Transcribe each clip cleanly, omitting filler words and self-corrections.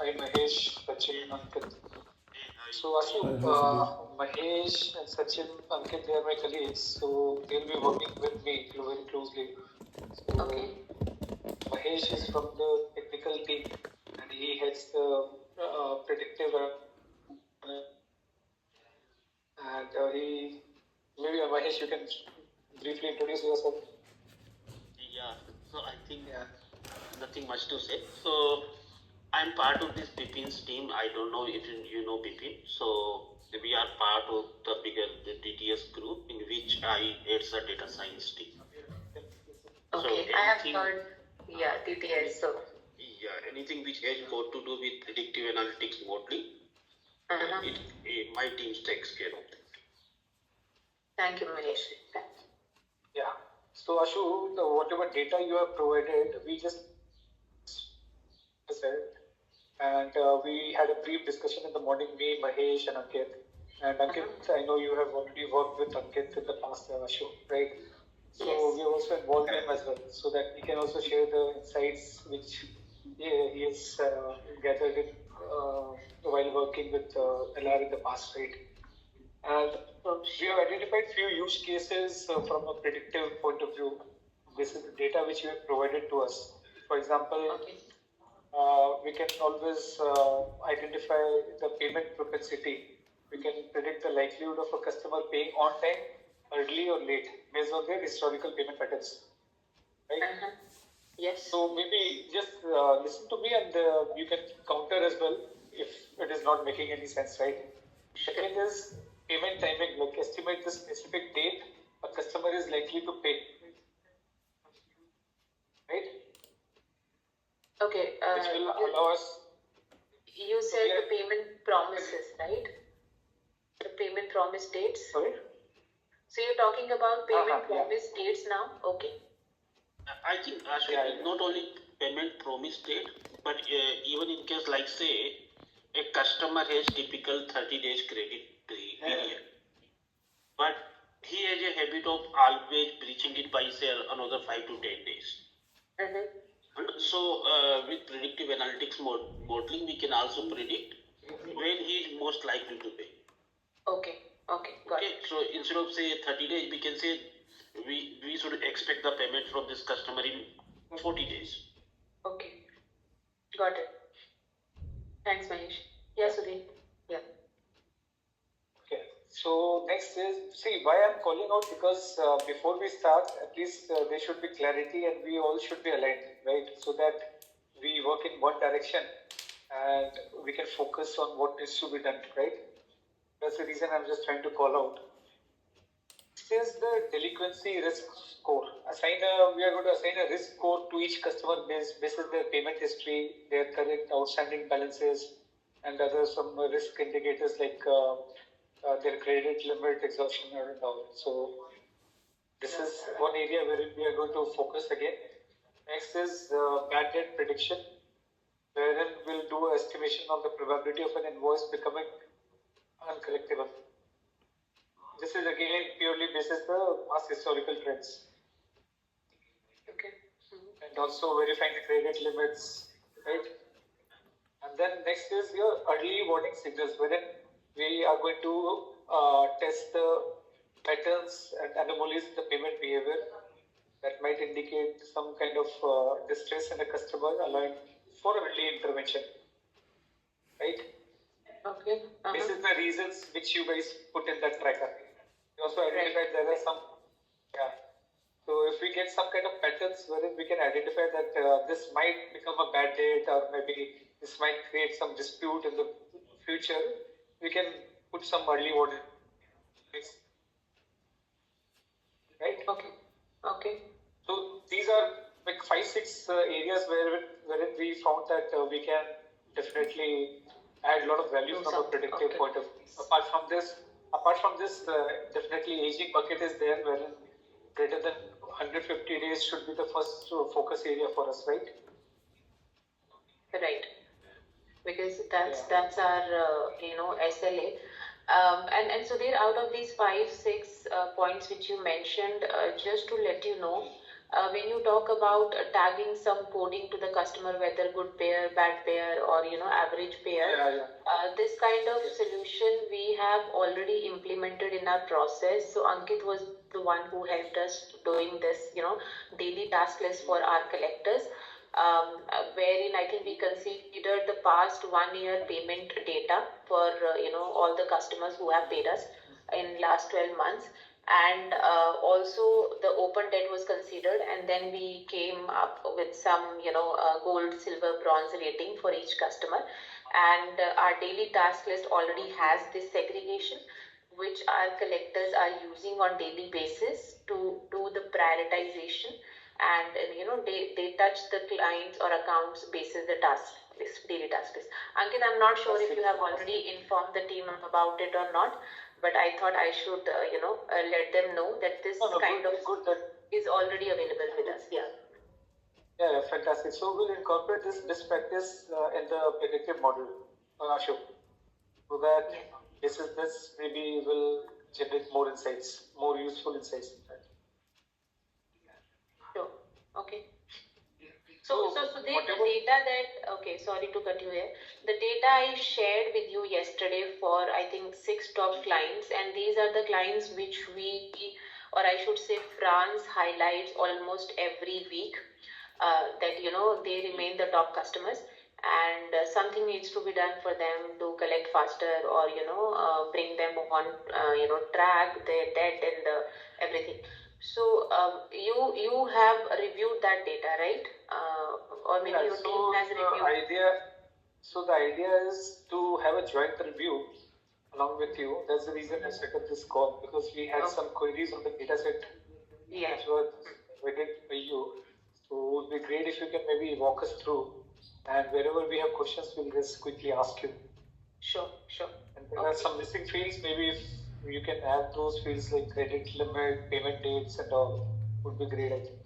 Hi Mahesh, Sachin, Ankit. So Ashu, Hi, hi, Sudhir. Mahesh and Sachin, Ankit, they are my colleagues, so they'll be working with me very closely. So Mahesh is from the technical team, and he heads the predictive and he maybe Mahesh, you can briefly introduce yourself. Yeah, so I think nothing much to say. So I'm part of this Bipin's team. I don't know if you know Bipin. So we are part of the bigger DTS group in which I head the data science team. Okay, so I have heard, yeah, DTS. So, yeah, anything which has got to do with predictive analytics modeling, my team takes care of that. Thank you, Manish. Yeah. So Ashu, whatever data you have provided, we just said, and we had a brief discussion in the morning, me, Mahesh, and Ankit. And Ankit, I know you have already worked with Ankit in the past, Ashu, right? So Yes. we also involved him as well, so that he can also share the insights which he has gathered in, while working with LR in the past, right? And we have identified few use cases from a predictive point of view. This is the data which you have provided to us. For example, we can always identify the payment propensity. We can predict the likelihood of a customer paying on time, early or late, based on their historical payment patterns. Right? Yes. So maybe just listen to me and you can counter as well if it is not making any sense, right? Second is payment timing, like estimate the specific date a customer is likely to pay. Right? Okay. Which will allow us. You said the payment promises, right? The payment promise dates. Sorry? So you're talking about payment promise dates now? Okay. I think not only payment promise date, but even in case like say a customer has typical 30 days credit period, but he has a habit of always breaching it by say another 5 to 10 days. So with predictive analytics modeling, we can also predict when he is most likely to pay. Okay. Got it. So instead of say 30 days, we can say we should expect the payment from this customer in 40 days. Okay. Got it. Thanks, Manish. Yes, Sudhir. Yeah. Okay. So next is, see why I'm calling out, because before we start, at least there should be clarity and we all should be aligned, right? So that we work in one direction and we can focus on what needs to be done, right? That's the reason I'm just trying to call out. This is the delinquency risk score. We are going to assign a risk score to each customer based on their payment history, their current outstanding balances, and other some risk indicators like their credit limit, exhaustion, and all. So this is one area where we are going to focus again. Next is bad debt prediction, wherein we'll do estimation of the probability of an invoice becoming uncollectible. This is again purely basis the past historical trends. Okay. And also verifying the credit limits, right? And then next is your early warning signals, wherein we are going to test the patterns and anomalies in the payment behavior that might indicate some kind of distress in the customer, allowing for early intervention, right? Okay. This is the reasons which you guys put in that tracker. You also identified there are some, So if we get some kind of patterns wherein we can identify that this might become a bad date, or maybe this might create some dispute in the future, we can put some early warning. Right? Okay. So these are like 5-6 areas wherein we found that we can definitely add a lot of value from a predictive point of view. Apart from this, definitely aging bucket is there, wherein greater than 150 days should be the first focus area for us, right? Right. Because that's our SLA. And so there, out of these 5-6 points which you mentioned, just to let you know, when you talk about tagging some coding to the customer, whether good payer, bad payer, or average payer, this kind of solution we have already implemented in our process. So Ankit was the one who helped us doing this, daily task list for our collectors, wherein I think we considered the past 1 year payment data for all the customers who have paid us in last 12 months, and also the open debt was considered, and then we came up with some gold, silver, bronze rating for each customer, and our daily task list already has this segregation which our collectors are using on daily basis to do the prioritization, and they touch the clients or accounts basis the task list, daily task list. Ankit, I'm not sure if you have already informed the team about it or not, but I thought I should let them know that this good that is already available with us. Yeah, fantastic. So we'll incorporate this best practice in the predictive model, Ashok, so that this maybe will generate more insights, more useful insights. Sure. Okay. So the data that, okay, sorry to cut you here. The data I shared with you yesterday for, I think, 6 top clients, and these are the clients which we, or I should say France highlights almost every week, that, they remain the top customers, and something needs to be done for them to collect faster, or, bring them on, track their debt and everything. So you have reviewed that data, right? Or maybe your team has reviewed. The idea is to have a joint review along with you. That's the reason I set up this call, because we had some queries on the data set which were submitted by you. So it would be great if you can maybe walk us through, and wherever we have questions, we'll just quickly ask you. Sure. And there are some missing fields. Maybe if you can add those fields like credit limit, payment dates, and all, would be great, I think.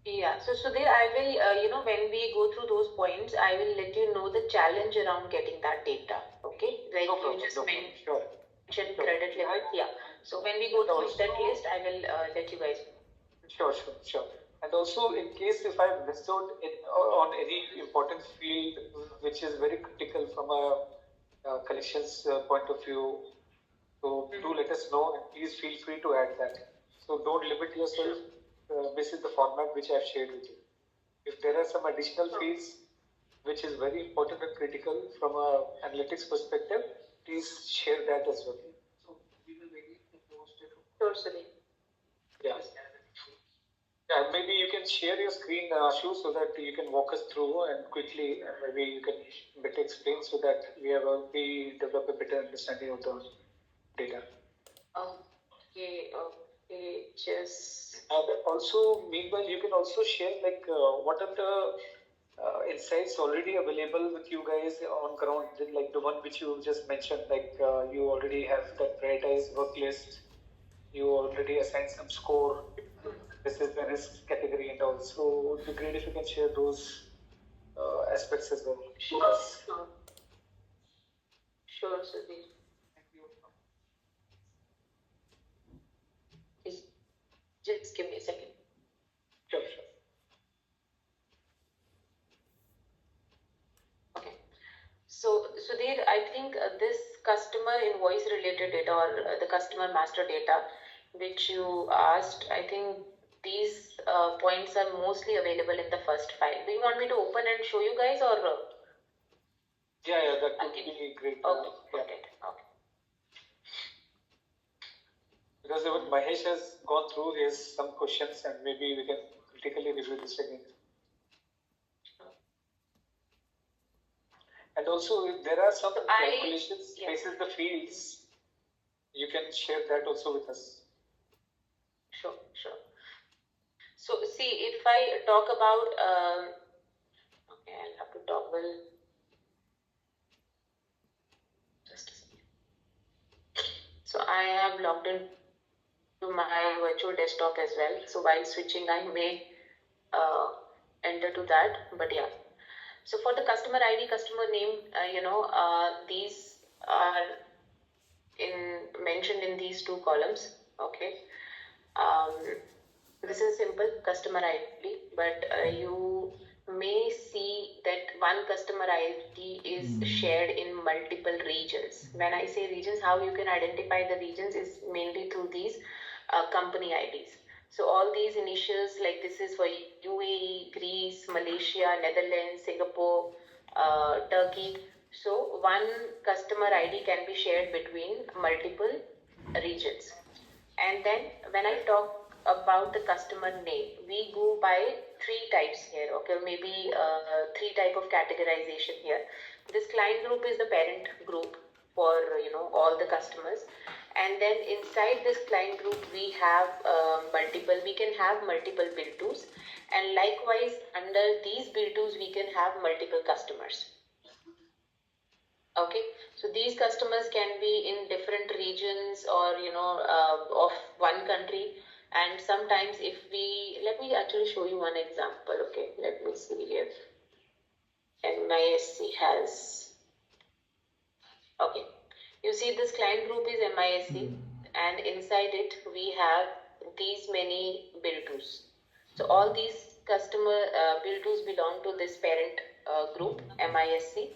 Yeah. So there I will, when we go through those points, I will let you know the challenge around getting that data. Okay. Like you just mentioned credit limit. Yeah. So when we go through that list, I will let you guys know. Sure. And also, in case if I've missed out on any important field which is very critical from a collections point of view, so do let us know, and please feel free to add that. So don't limit yourself. This is the format which I've shared with you. If there are some additional fields which is very important and critical from a analytics perspective, please share that as well. So we will make it posted. Sure, Sunil. Yeah, maybe you can share your screen, Ashu, so that you can walk us through and quickly, maybe you can better explain so that we develop a better understanding of the data. Okay, just. Also, meanwhile, you can also share what are the insights already available with you guys on ground, like the one which you just mentioned, you already have that prioritized work list, you already assigned some score. This is the risk category, and also it would be great if you can share those aspects as well. Sure, Sudhir. Just give me a second. Sure. Okay. So Sudhir, I think this customer invoice related data, or the customer master data, which you asked, I think these points are mostly available in the first file. Do you want me to open and show you guys, or? Yeah, that would be great. Okay, got it. Okay. Because even Mahesh has gone through his some questions, and maybe we can critically review this again. And also, if there are some calculations basis the fields, you can share that also with us. Sure. So see, if I talk about, okay, I'll have to toggle. Just a second. So I have logged in to my virtual desktop as well. So while switching, I may enter to that, but yeah. So for the customer ID, customer name, these are mentioned in these 2 columns. Okay. This is simple customer ID, but you may see that one customer ID is shared in multiple regions. When I say regions, how you can identify the regions is mainly through these company IDs. So all these initials, like this is for UAE, Greece, Malaysia, Netherlands, Singapore, Turkey. So one customer ID can be shared between multiple regions. And then when I talk about the customer name, we go by three types here, okay, maybe three type of categorization here. This client group is the parent group for, all the customers. And then inside this client group, we have we can have multiple bill tools. And likewise, under these bill tools, we can have multiple customers. Okay, so these customers can be in different regions or of one country, and sometimes if we let me actually show you one example. Okay, let me see here. MISC has, okay, you see this client group is MISC, and inside it we have these many bill tools. So all these customer bill tools belong to this parent group MISC.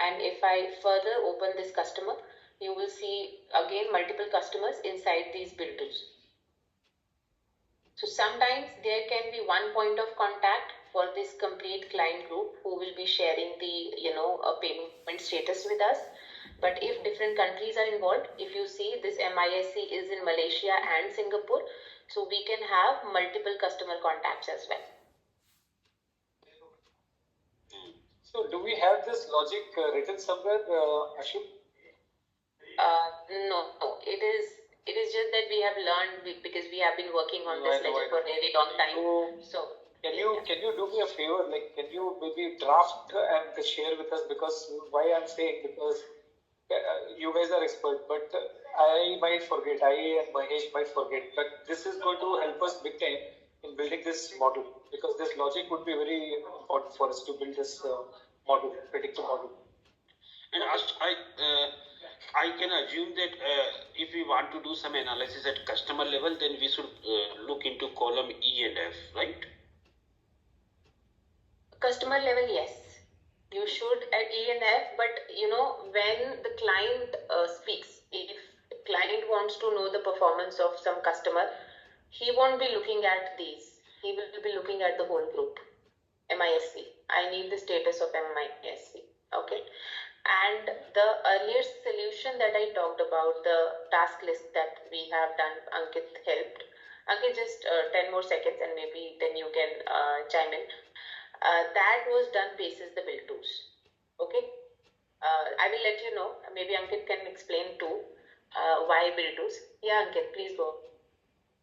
And if I further open this customer, you will see again multiple customers inside these bill tools. So sometimes there can be one point of contact for this complete client group who will be sharing the payment status with us. But if different countries are involved, if you see this MISC is in Malaysia and Singapore, so we can have multiple customer contacts as well. So do we have this logic written somewhere, Ashok? No. It is just that we have learned because we have been working on this ledger for a very long time. So can you do me a favor? Like, can you maybe draft and share with us? Because why I'm saying, because you guys are expert, but I might forget. I and Mahesh might forget. But this is going to help us big time in building this model, because this logic would be very important for us to build this model, predictive model. And I can assume that if we want to do some analysis at customer level, then we should look into column E and F, right? Customer level, yes. You should at E and F, but when the client speaks, if the client wants to know the performance of some customer, he won't be looking at these. He will be looking at the whole group. MISC. I need the status of MISC. Okay. And the earlier solution that I talked about, the task list that we have done, Ankit helped. Ankit, just 10 more seconds and maybe then you can chime in. That was done basis the bill tools. Okay. I will let you know. Maybe Ankit can explain too why bill tools. Yeah, Ankit, please go.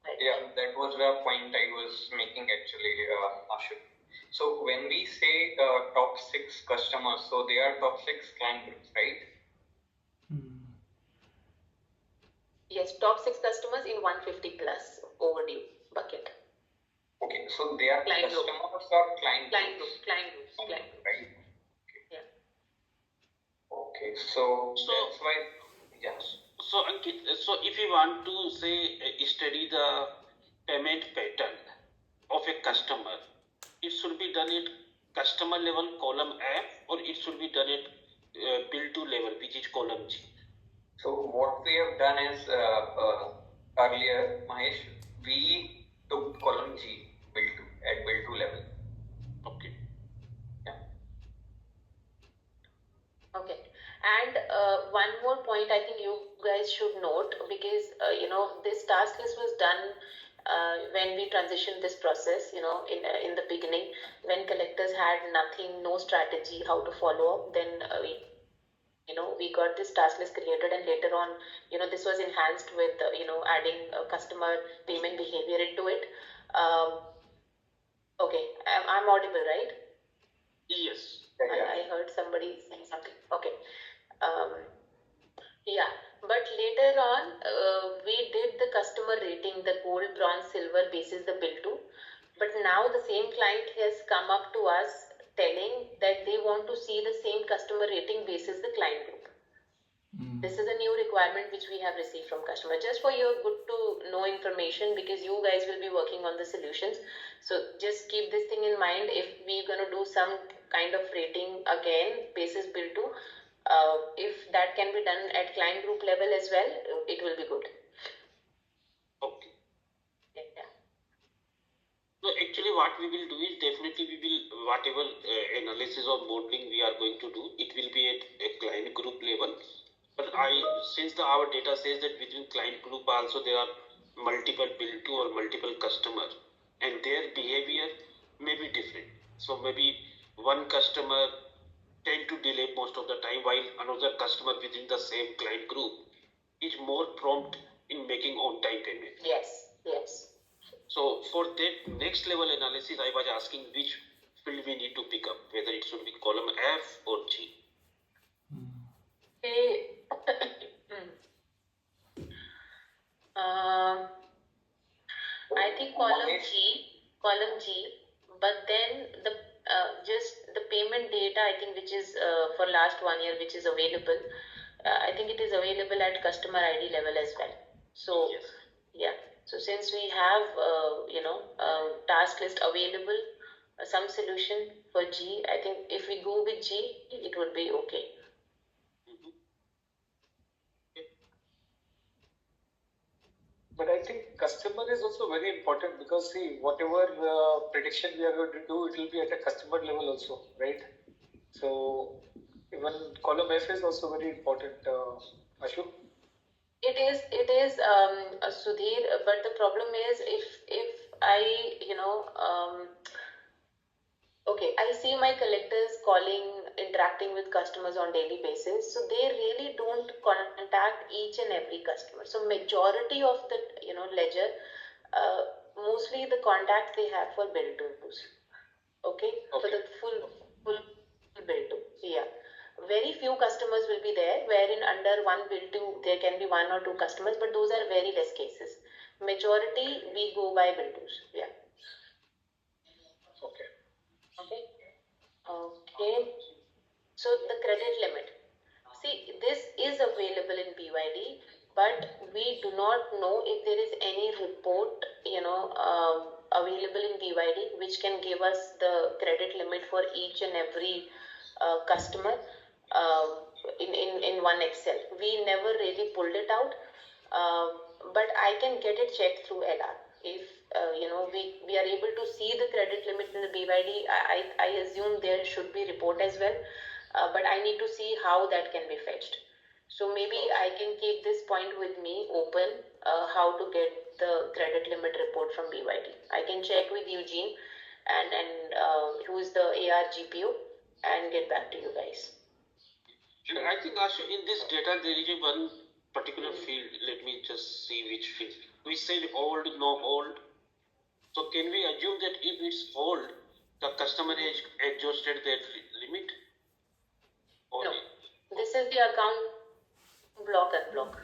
Right. Yeah, that was the point I was making actually, Ashok. So when we say top 6 customers, so they are top 6 client groups, right? Yes, top 6 customers in 150 plus overdue bucket. Okay, so they are client customers group. or client groups? Client groups. Right. Okay. Yeah. Okay, so that's why, yes. So Ankit, so if you want to say study the payment pattern of a customer, it should be done at customer level column F, or it should be done at bill to level, which is column G. So what we have done is earlier, Mahesh, we took column G at bill to level. Okay. Yeah. Okay. And one more point I think you guys should note, because this task list was done when we transitioned this process, in the beginning, when collectors had nothing, no strategy how to follow up. Then we got this task list created, and later on, this was enhanced with adding customer payment behavior into it. Okay, I'm audible, right? Yes. I heard somebody saying something. Okay. Yeah, but later on, we did the customer rating, the gold, bronze, silver basis the bill to. But now the same client has come up to us telling that they want to see the same customer rating basis the client group. This is a new requirement which we have received from customer. Just for your good to know information, because you guys will be working on the solutions. So just keep this thing in mind. If we're going to do some kind of rating again, basis bill to, if that can be done at client group level as well, it will be good. Okay. Yeah. So actually what we will do is definitely we will, whatever analysis or modeling we are going to do, it will be at a client group level. But since our data says that within client group also there are multiple bill to or multiple customers and their behavior may be different. So maybe one customer tend to delay most of the time while another customer within the same client group is more prompt in making on-time payment. Yes. So for that next level analysis, I was asking which field we need to pick up, whether it should be column F or G. Okay. I think column G, but then the just the payment data, I think, which is for last 1 year, which is available. I think it is available at customer ID level as well. So Yes. yeah. So since we have task list available, some solution for G, I think if we go with G, it would be okay. But I think customer is also very important because see, whatever prediction we are going to do, it will be at a customer level also, right? So even column F is also very important, Ashu. It is Sudhir, but the problem is if I okay, I see my collectors calling, interacting with customers on daily basis, so they really don't contact each and every customer. So majority of the ledger, mostly the contact they have for bill tools. Okay, for the full bill to. Yeah, very few customers will be there wherein under one bill to there can be 1 or 2 customers, but those are very less cases. Majority we go by bill tools. Yeah. Okay. So the credit limit. See, this is available in BYD, but we do not know if there is any report, available in BYD which can give us the credit limit for each and every customer in one Excel. We never really pulled it out, but I can get it checked through LR. If we are able to see the credit limit in the BYD, I assume there should be report as well, but I need to see how that can be fetched. So maybe I can keep this point with me open, how to get the credit limit report from BYD. I can check with Eugene and who is the AR GPO and get back to you guys. And I think Ashu, in this data there is a one particular field. Let me just see which field. We said old, no old. So can we assume that if it's old, the customer has adjusted that limit? Or No, this is the account block unblock.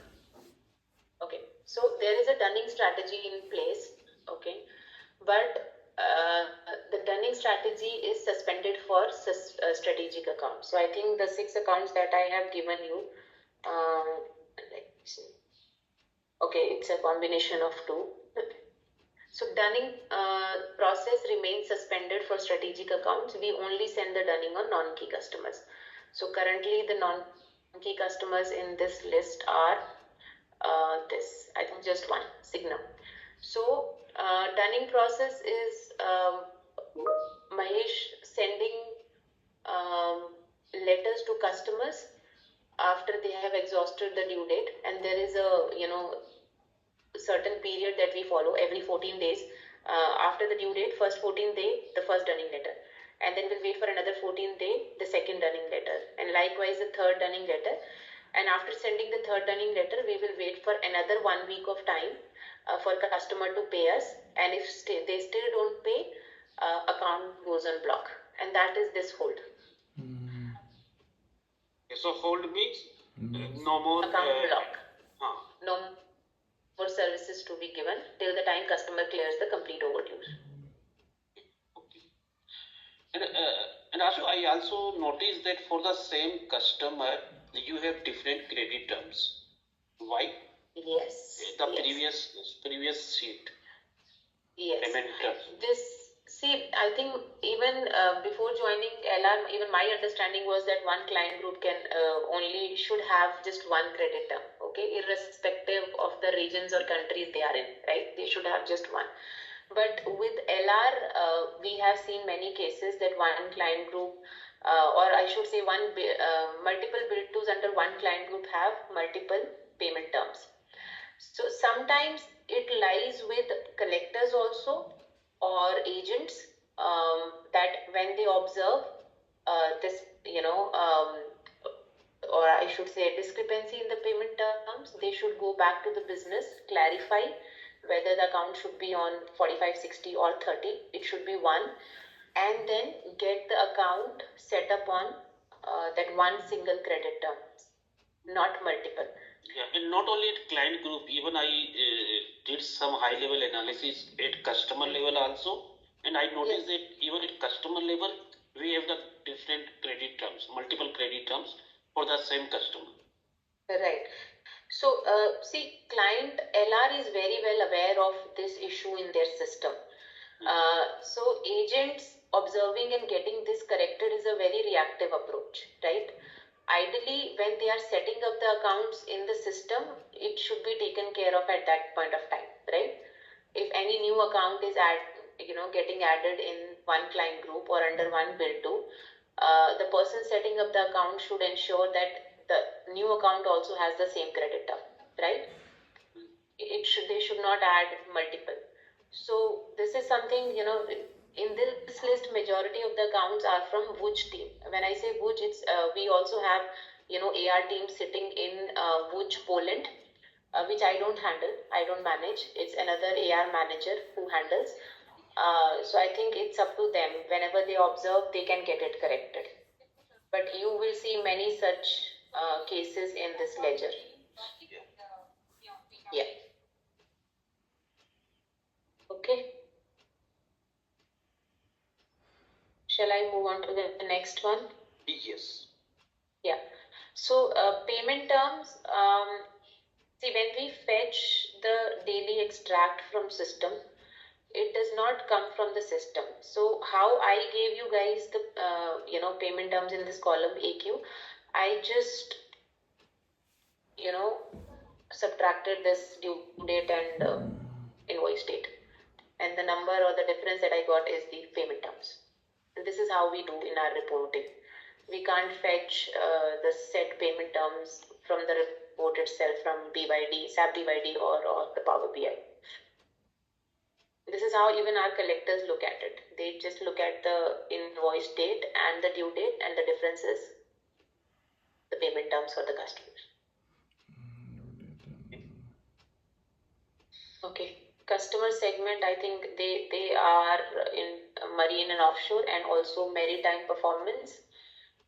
Okay, so there is a dunning strategy in place. Okay, but the dunning strategy is suspended for strategic accounts. So I think the 6 accounts that I have given you, let me see. Okay, it's a combination of 2. So dunning process remains suspended for strategic accounts. We only send the dunning on non-key customers. So currently the non-key customers in this list are this. I think just one, Signum. So dunning process is Mahesh sending letters to customers after they have exhausted the due date, and there is a certain period that we follow every 14 days. After the due date, first 14th day, the first dunning letter, and then we'll wait for another 14th day, the second dunning letter, and likewise the third dunning letter. And after sending the third dunning letter, we will wait for another 1 week of time for customer to pay us, and if they still don't pay, account goes on block, and that is this hold. so hold means no more account block. No more services to be given till the time customer clears the complete overdues. Okay. And And also, I also noticed that for the same customer, you have different credit terms. Why? Yes. The Yes. previous sheet Yes. payment terms. I think even before joining LR, even my understanding was that one client group can only should have just one credit term, okay, irrespective of the regions or countries they are in, right? They should have just one. But with LR, we have seen many cases that one client group, or I should say multiple bill tos under one client group have multiple payment terms. So sometimes it lies with collectors also or agents, that when they observe this, or I should say discrepancy in the payment terms, they should go back to the business, clarify whether the account should be on 45, 60 or 30. It should be one, and then get the account set up on that one single credit term, not multiple. Yeah, and not only at client group, even I did some high level analysis at customer level also, and I noticed that even at customer level, we have the different credit terms, multiple credit terms for the same customer. Right. So, client LR is very well aware of this issue in their system. So, agents observing and getting this corrected is a very reactive approach, right? Ideally, when they are setting up the accounts in the system, it should be taken care of at that point of time, right? If any new account is getting added in one client group or under one bill to, the person setting up the account should ensure that the new account also has the same credit term, right? They should not add multiple. So this is something, in this list, majority of the accounts are from Vuj team. When I say Vuj, it's we also have AR team sitting in Vuj, Poland, which I don't handle, I don't manage. It's another AR manager who handles. So I think it's up to them. Whenever they observe, they can get it corrected. But you will see many such cases in this ledger. Yeah. Okay. Shall I move on to the next one? Yes. Yeah. So payment terms, when we fetch the daily extract from system, it does not come from the system. So how I gave you guys the payment terms in this column AQ, I just subtracted this due date and invoice date, and the number or the difference that I got is the payment terms. And this is how we do in our reporting. We can't fetch the set payment terms from the report itself, from BYD, SAP BYD or the Power BI. This is how even our collectors look at it. They just look at the invoice date and the due date, and the difference is the payment terms for the customers. Okay. Customer segment, I think they are in marine and offshore and also maritime performance.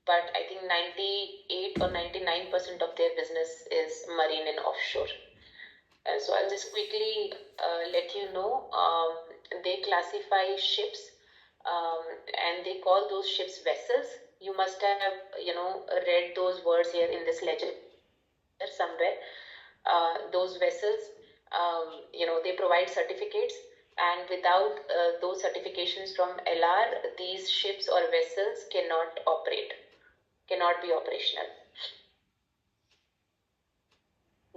But I think 98 or 99% of their business is marine and offshore. So I'll just quickly let you know. They classify ships, and they call those ships vessels. You must have read those words here in this ledger somewhere. Those vessels, they provide certificates, and without those certifications from LR, these ships or vessels cannot be operational.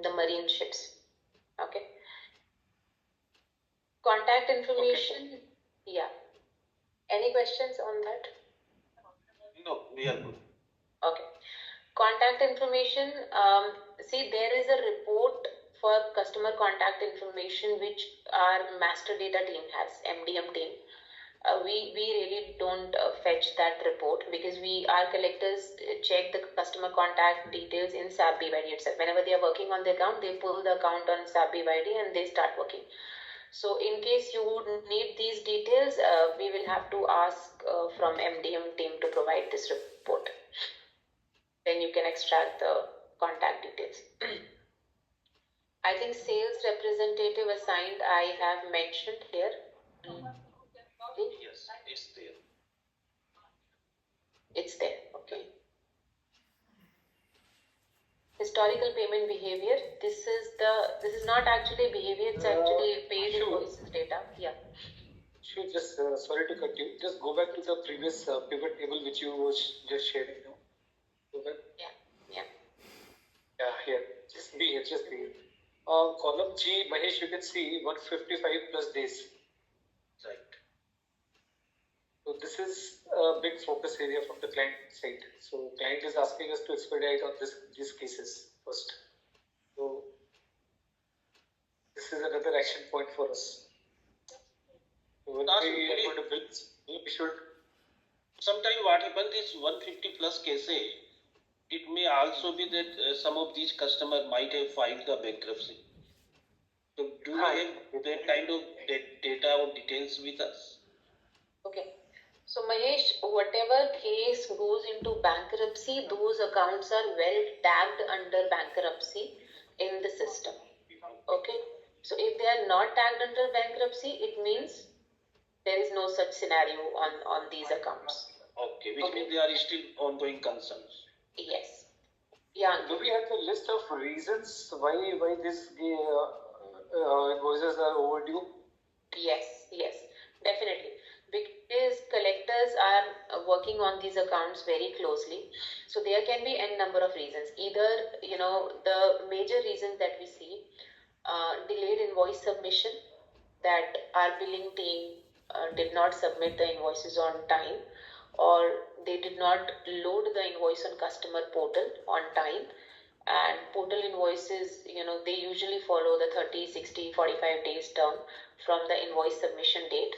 The marine ships. Okay. Contact information. Okay. Yeah. Any questions on that? No, we are good. Okay. Contact information. There is a report for customer contact information which our master data team has, MDM team. We really don't fetch that report because our collectors check the customer contact details in SAP BYD itself. Whenever they are working on the account, they pull the account on SAP BYD and they start working. So in case you would need these details, we will have to ask from MDM team to provide this report. Then you can extract the contact details. I think sales representative assigned I have mentioned here. Yes, it's there. It's there. Okay. Historical payment behavior. This is not actually behavior. It's actually paid Sure. invoices data. Yeah. Sure, just sorry to cut you. Just go back to the previous pivot table which you was just sharing now. Go back. Yeah. Yeah, here. Just be here. Just be here. Column G, Mahesh, you can see 155 plus days. Right. So this is a big focus area from the client side. So client is asking us to expedite on these cases first. So this is another action point for us. So when That's we are really- going to build, we should. Sometimes what happens is 150 plus cases. It may also be that some of these customers might have filed the bankruptcy. So do we have that kind of data or details with us? Okay. So Mahesh, whatever case goes into bankruptcy, those accounts are well tagged under bankruptcy in the system. Okay. So if they are not tagged under bankruptcy, it means there is no such scenario on these accounts. Okay, which means they are still ongoing concerns. Yes. Yeah. Do we have the list of reasons why these invoices are overdue? Yes, definitely. Because collectors are working on these accounts very closely. So there can be n number of reasons. Either, the major reasons that we see, delayed invoice submission, that our billing team did not submit the invoices on time, or they did not load the invoice on customer portal on time. And portal invoices, they usually follow the 30, 60, 45 days term from the invoice submission date.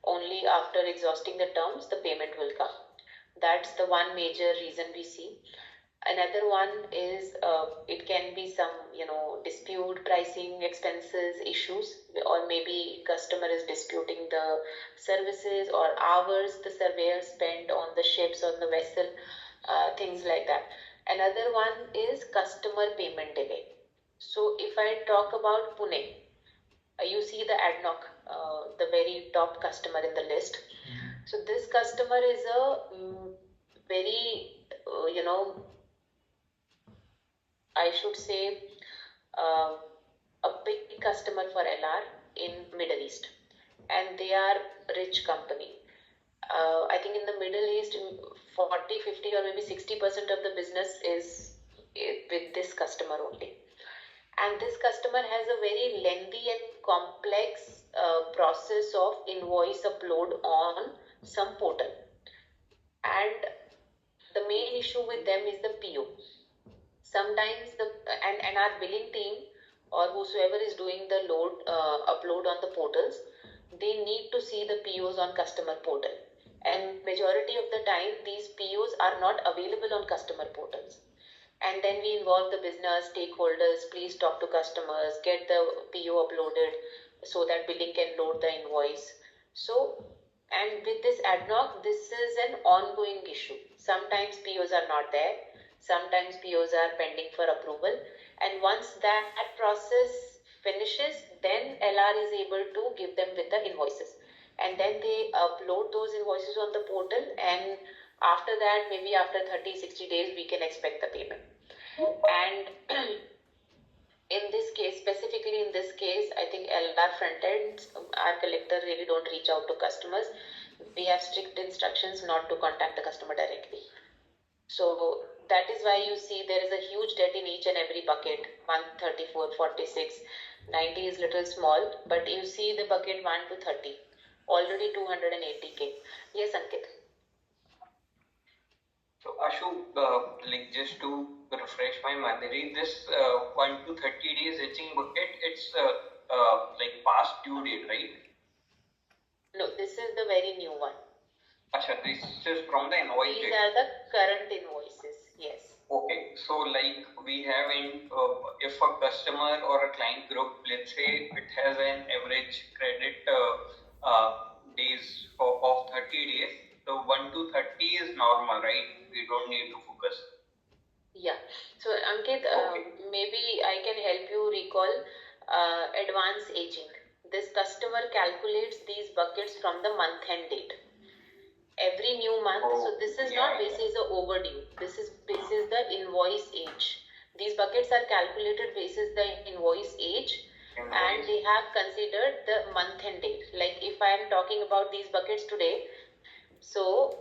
Only after exhausting the terms, the payment will come. That's the one major reason we see. Another one is it can be some, dispute, pricing, expenses, issues, or maybe customer is disputing the services or hours the surveyor spent on the ships, on the vessel, things like that. Another one is customer payment delay. So if I talk about Pune, you see the ADNOC, the very top customer in the list. So this customer is a very, I should say, a big customer for LR in Middle East, and they are rich company. I think in the Middle East, 40, 50 or maybe 60% of the business is with this customer only. And this customer has a very lengthy and complex process of invoice upload on some portal. And the main issue with them is the PO. Sometimes and our billing team or whosoever is doing the upload on the portals, they need to see the POs on customer portal. And majority of the time, these POs are not available on customer portals. And then we involve the business stakeholders, please talk to customers, get the PO uploaded so that billing can load the invoice. So, and with this ADNOC, this is an ongoing issue. Sometimes POs are not there, sometimes POs are pending for approval. And once that process finishes, then LR is able to give them with the invoices. And then they upload those invoices on the portal, and after that, maybe after 30, 60 days, we can expect the payment. And in this case, specifically in this case, I think LR front ends, our collector really don't reach out to customers. We have strict instructions not to contact the customer directly. So that is why you see there is a huge debt in each and every bucket. 134, 46, 90 is little small, but you see the bucket 1 to 30, already 280K. Yes, Ankit. So Ashu, like just to refresh my memory, this 1 to 30 days etching bucket, it's like past due date, right? No, this is the very new one. Asha, this is from the invoice These date. are the current invoices, yes. Okay, so like we have if a customer or a client group, let's say it has an average credit days of 30 days, so 1 to 30 is normal, right? We don't need to focus. Yeah. So Ankit, maybe I can help you recall advance aging. This customer calculates these buckets from the month end date. every new month. Oh, So this is yeah, not basis the overdue. This is basis the invoice age. These buckets are calculated basis the invoice age, and Invoice. they have considered the month and date. Like if I am talking about these buckets today, so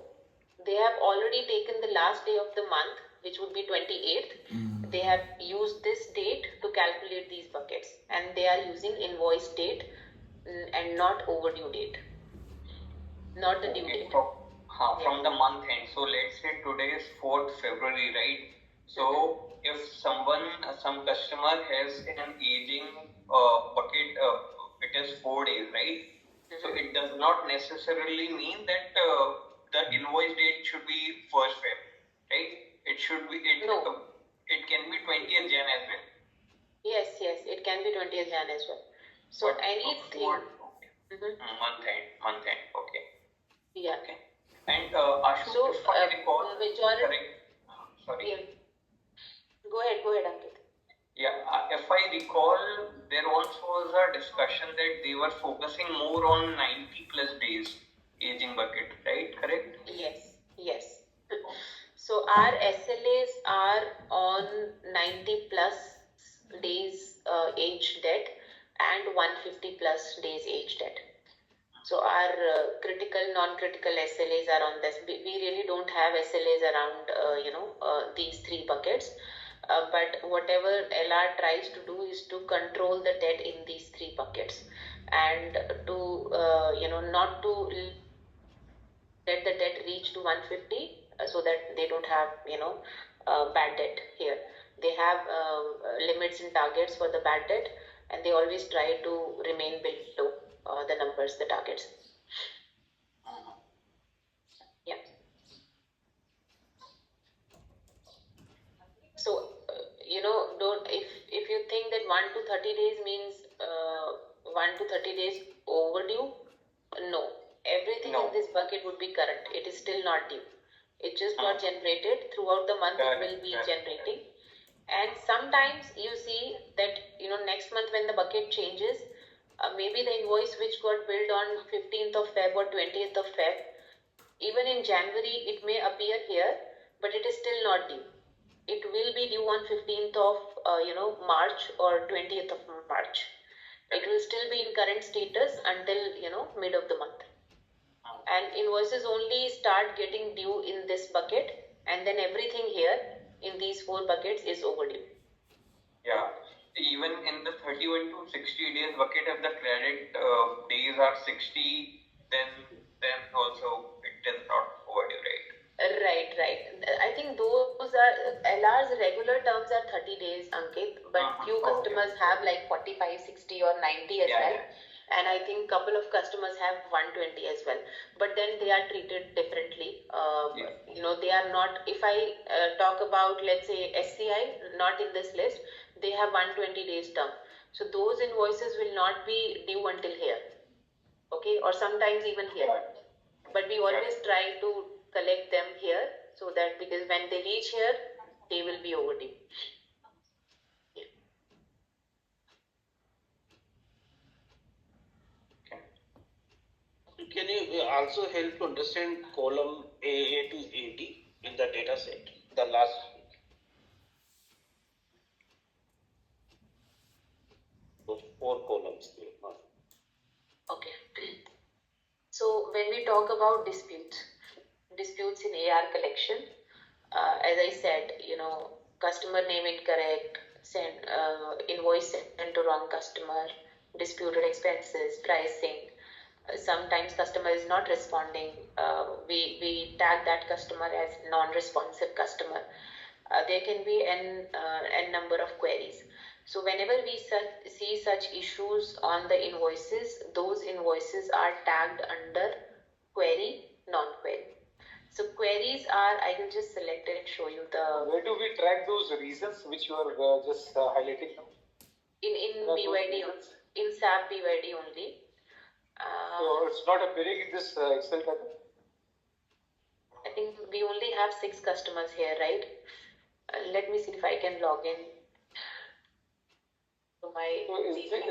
they have already taken the last day of the month, which would be 28th. They have used this date to calculate these buckets, and they are using invoice date and not overdue date, not the due Okay, date. from the month end. So let's say today is 4th February, right? So if some customer has an aging bucket, it is 4 days, right? So it does not necessarily mean that the invoice date should be 1st Feb, right? It should be No. it can be 20th Jan as well. Yes, it can be 20th Jan as well. So But anything. okay. Month end, okay. Yeah. Okay. And Ashu, So, if I recall, majority. correct? Sorry. Yeah. Go ahead, Ankit. Yeah, if I recall, there once was a discussion that they were focusing more on 90 plus days aging bucket, right? Correct? Yes. So our SLAs are on 90 plus days age debt and 150 plus days age debt. So our critical, non-critical SLAs are on this. We really don't have SLAs around, these three buckets. But whatever LR tries to do is to control the debt in these three buckets, and to, not to let the debt reach to 150, so that they don't have, bad debt here. They have limits and targets for the bad debt, and they always try to remain below the numbers, the targets. Yeah. So, don't, if you think that 1 to 30 days means 1 to 30 days overdue, no. Everything in this bucket would be current. It is still not due. It just got generated throughout the month. It will be generating. And sometimes you see that, next month when the bucket changes, maybe the invoice which got billed on 15th of Feb or 20th of Feb, even in January it may appear here, but it is still not due. It will be due on 15th of March or 20th of March. It will still be in current status until mid of the month. And invoices only start getting due in this bucket, and then everything here in these 4 buckets is overdue. Yeah. Even in the 31 to 60 days bucket, if the credit days are 60, then also it is not overdue, right? Right. I think those are LR's regular terms are 30 days, Ankit, but few customers have like 45, 60 or 90 as well. And I think couple of customers have 120 as well, but then they are treated differently. They are not, if I talk about, let's say, SCI, not in this list, they have 120 days term. So those invoices will not be due until here, okay, or sometimes even here. But we always try to collect them here, so that, because when they reach here, they will be overdue. Can you also help to understand column AA to AD in the data set, the last? Those 4 columns. Okay. So when we talk about disputes in AR collection, as I said, customer name incorrect, invoice sent to wrong customer, disputed expenses, pricing. Sometimes customer is not responding. We tag that customer as non-responsive customer. There can be n number of queries. So whenever we see such issues on the invoices, those invoices are tagged under query, non-query. So queries are, I will just select and show you the. Where do we track those reasons which you are just highlighting now? In BYD, in SAP BYD only. So it's not appearing in this Excel table? I think we only have 6 customers here, right? Let me see if I can log in to my. So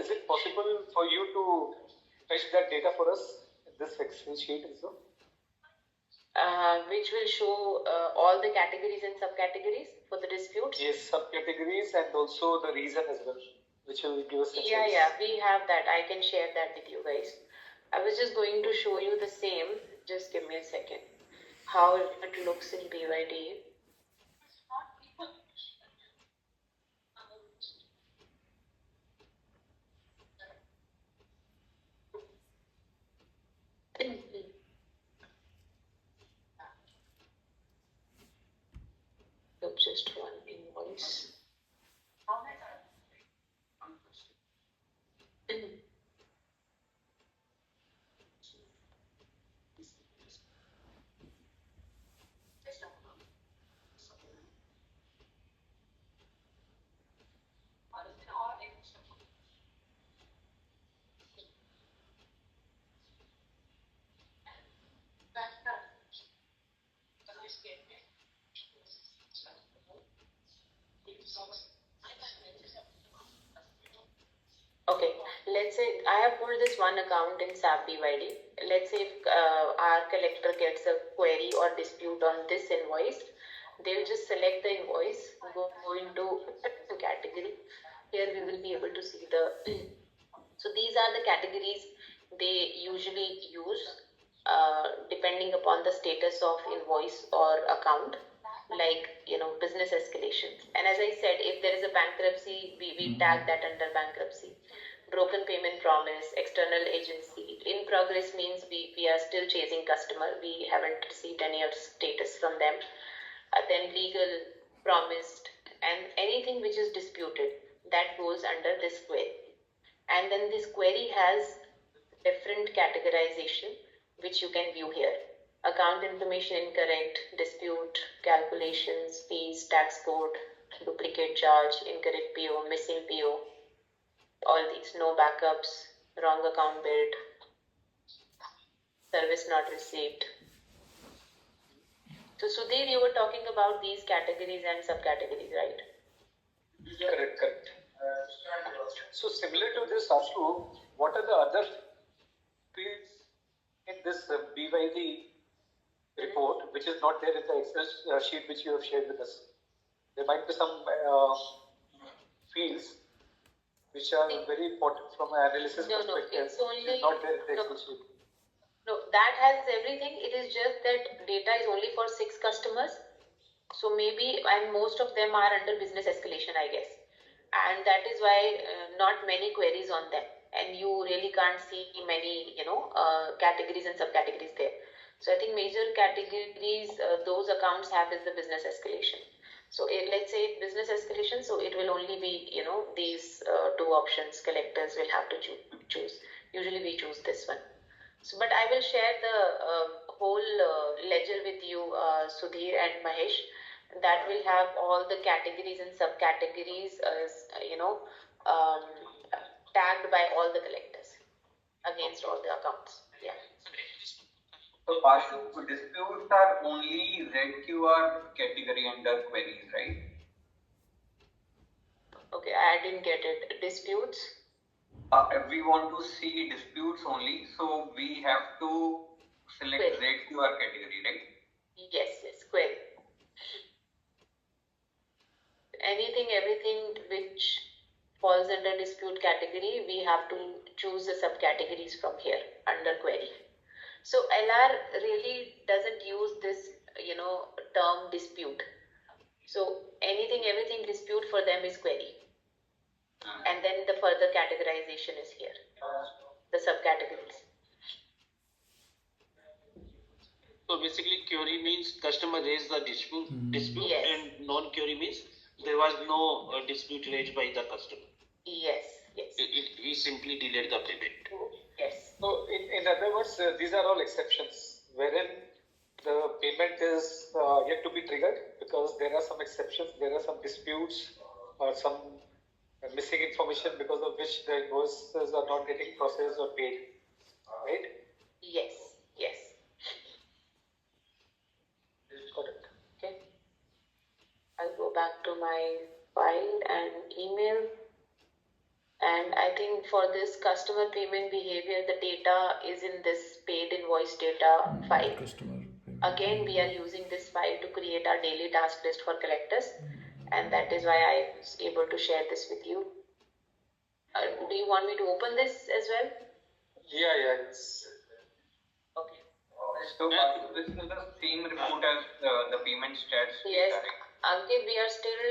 is it possible for you to fetch that data for us in this Excel sheet also? which will show all the categories and subcategories for the disputes. Yes, subcategories and also the reason as well, which will give us Yeah, we have that. I can share that with you guys. I was just going to show you the same. Just give me a second. How it looks in BYD. So just one invoice. Okay, let's say I have pulled this one account in SAP BYD. Let's say if our collector gets a query or dispute on this invoice, they'll just select the invoice, go into category. Here we will be able to see the. So these are the categories they usually use depending upon the status of invoice or account, like business escalations. And as I said, if there is a bankruptcy, we tag that under bankruptcy. Broken payment promise, external agency. In progress means we are still chasing customer. We haven't received any status from them. Then legal, promised, and anything which is disputed, that goes under this query. And then this query has different categorization which you can view here. Account information incorrect, dispute, calculations, fees, tax code, duplicate charge, incorrect PO, missing PO, all these, no backups, wrong account billed, service not received. So Sudhir, you were talking about these categories and subcategories, right? Correct. So similar to this, Ashu, what are the other fields in this BYD report, which is not there in the Excel sheet which you have shared with us? There might be some fields which are very important from an analysis perspective. It's only not there in the Excel sheet. No, that has everything. It is just that data is only for 6 customers. So maybe, and most of them are under business escalation, I guess. And that is why not many queries on them. And you really can't see many, categories and subcategories there. So I think major categories those accounts have is the business escalation. So let's say business escalation, so it will only be, these 2 options collectors will have to choose. Usually we choose this one. So, but I will share the whole ledger with you, Sudhir and Mahesh. That will have all the categories and subcategories, tagged by all the collectors against all the accounts. Yeah. So Ashu, disputes are only ZQR category under queries, right? Okay, I didn't get it. Disputes? We want to see disputes only, so we have to select ZQR category, right? Yes, query. Everything which falls under dispute category, we have to choose the subcategories from here under query. So LR really doesn't use this, term dispute. So everything dispute for them is query. And then the further categorization is here, the subcategories. So basically, query means customer raised the dispute, Yes. and non-query means there was no dispute raised by the customer. Yes. He simply delayed the payment. Yes. So in other words, these are all exceptions wherein the payment is yet to be triggered because there are some exceptions, there are some disputes or some missing information because of which the invoices are not getting processed or paid, right? Yes. Got it. Okay. I'll go back to my file and email. And I think for this customer payment behavior, the data is in this paid invoice data file. Customer payment. again, we are using this file to create our daily task list for collectors, and that is why I was able to share this with you. Do you want me to open this as well? Yeah, it's Okay. So this is the same report as the payment stats. Yes, data, right? Ankit, we are still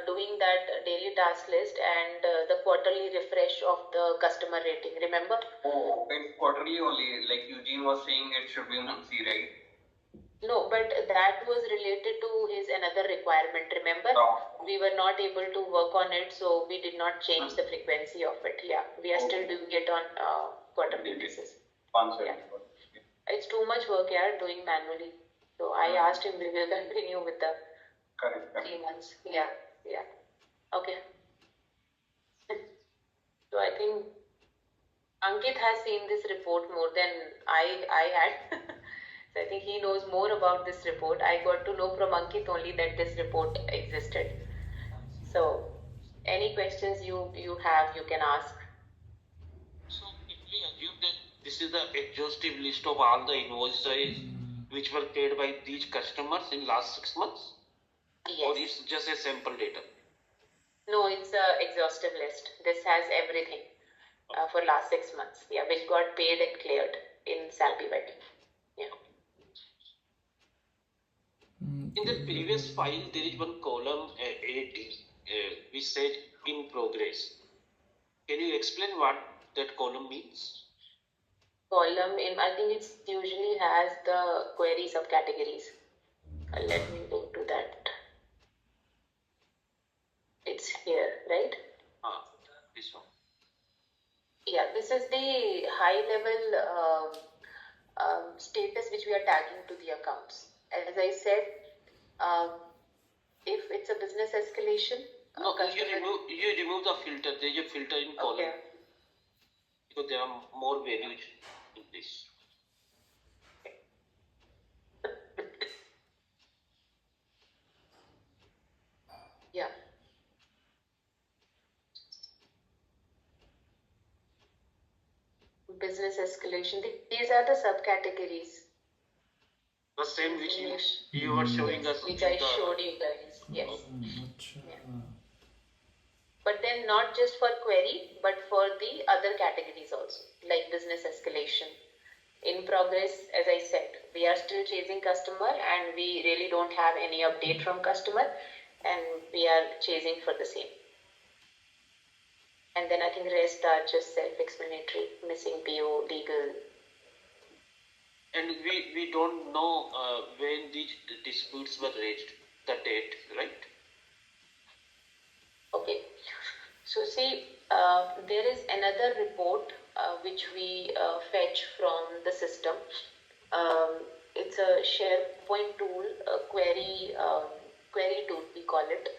doing that daily task list and the quarterly refresh of the customer rating. Remember? Oh, it's quarterly only. Like Eugene was saying, it should be monthly, right? No, but that was related to his another requirement. Remember? No. We were not able to work on it, so we did not change the frequency of it. Yeah, we are still doing it on quarterly basis. Once Yeah. It's too much work, yeah, doing manually. So I asked him we will continue with the Correct. 3 months. Yeah. Okay. So I think Ankit has seen this report more than I had. So I think he knows more about this report. I got to know from Ankit only that this report existed. So any questions you have, you can ask. So if we assume that this is the exhaustive list of all the invoices which were paid by these customers in last 6 months, or Yes. it's just a sample data? No, it's a exhaustive list. This has everything for last 6 months. Yeah, which got paid and cleared in SAP BYD. Yeah. In the previous file, there is one column AD which said in progress. Can you explain what that column means? Column in, I think it usually has the query subcategories. Let me go to that. It's here, right? This one. Yeah, this is the high level status which we are tagging to the accounts. As I said, if it's a business escalation, No, you remove the filter. There is a filter in column. Okay. Because there are more values in this. Yeah. Business escalation. These are the subcategories. The same which you were showing us. Which I showed you guys. Yes. Yeah. But then not just for query, but for the other categories also, like business escalation. In progress, as I said, we are still chasing customer and we really don't have any update from customer and we are chasing for the same. And then I think rest are just self-explanatory, missing PO, legal. And we don't know when these disputes were raised, the date, right? Okay. So see, there is another report which we fetch from the system. It's a SharePoint tool, a query tool we call it.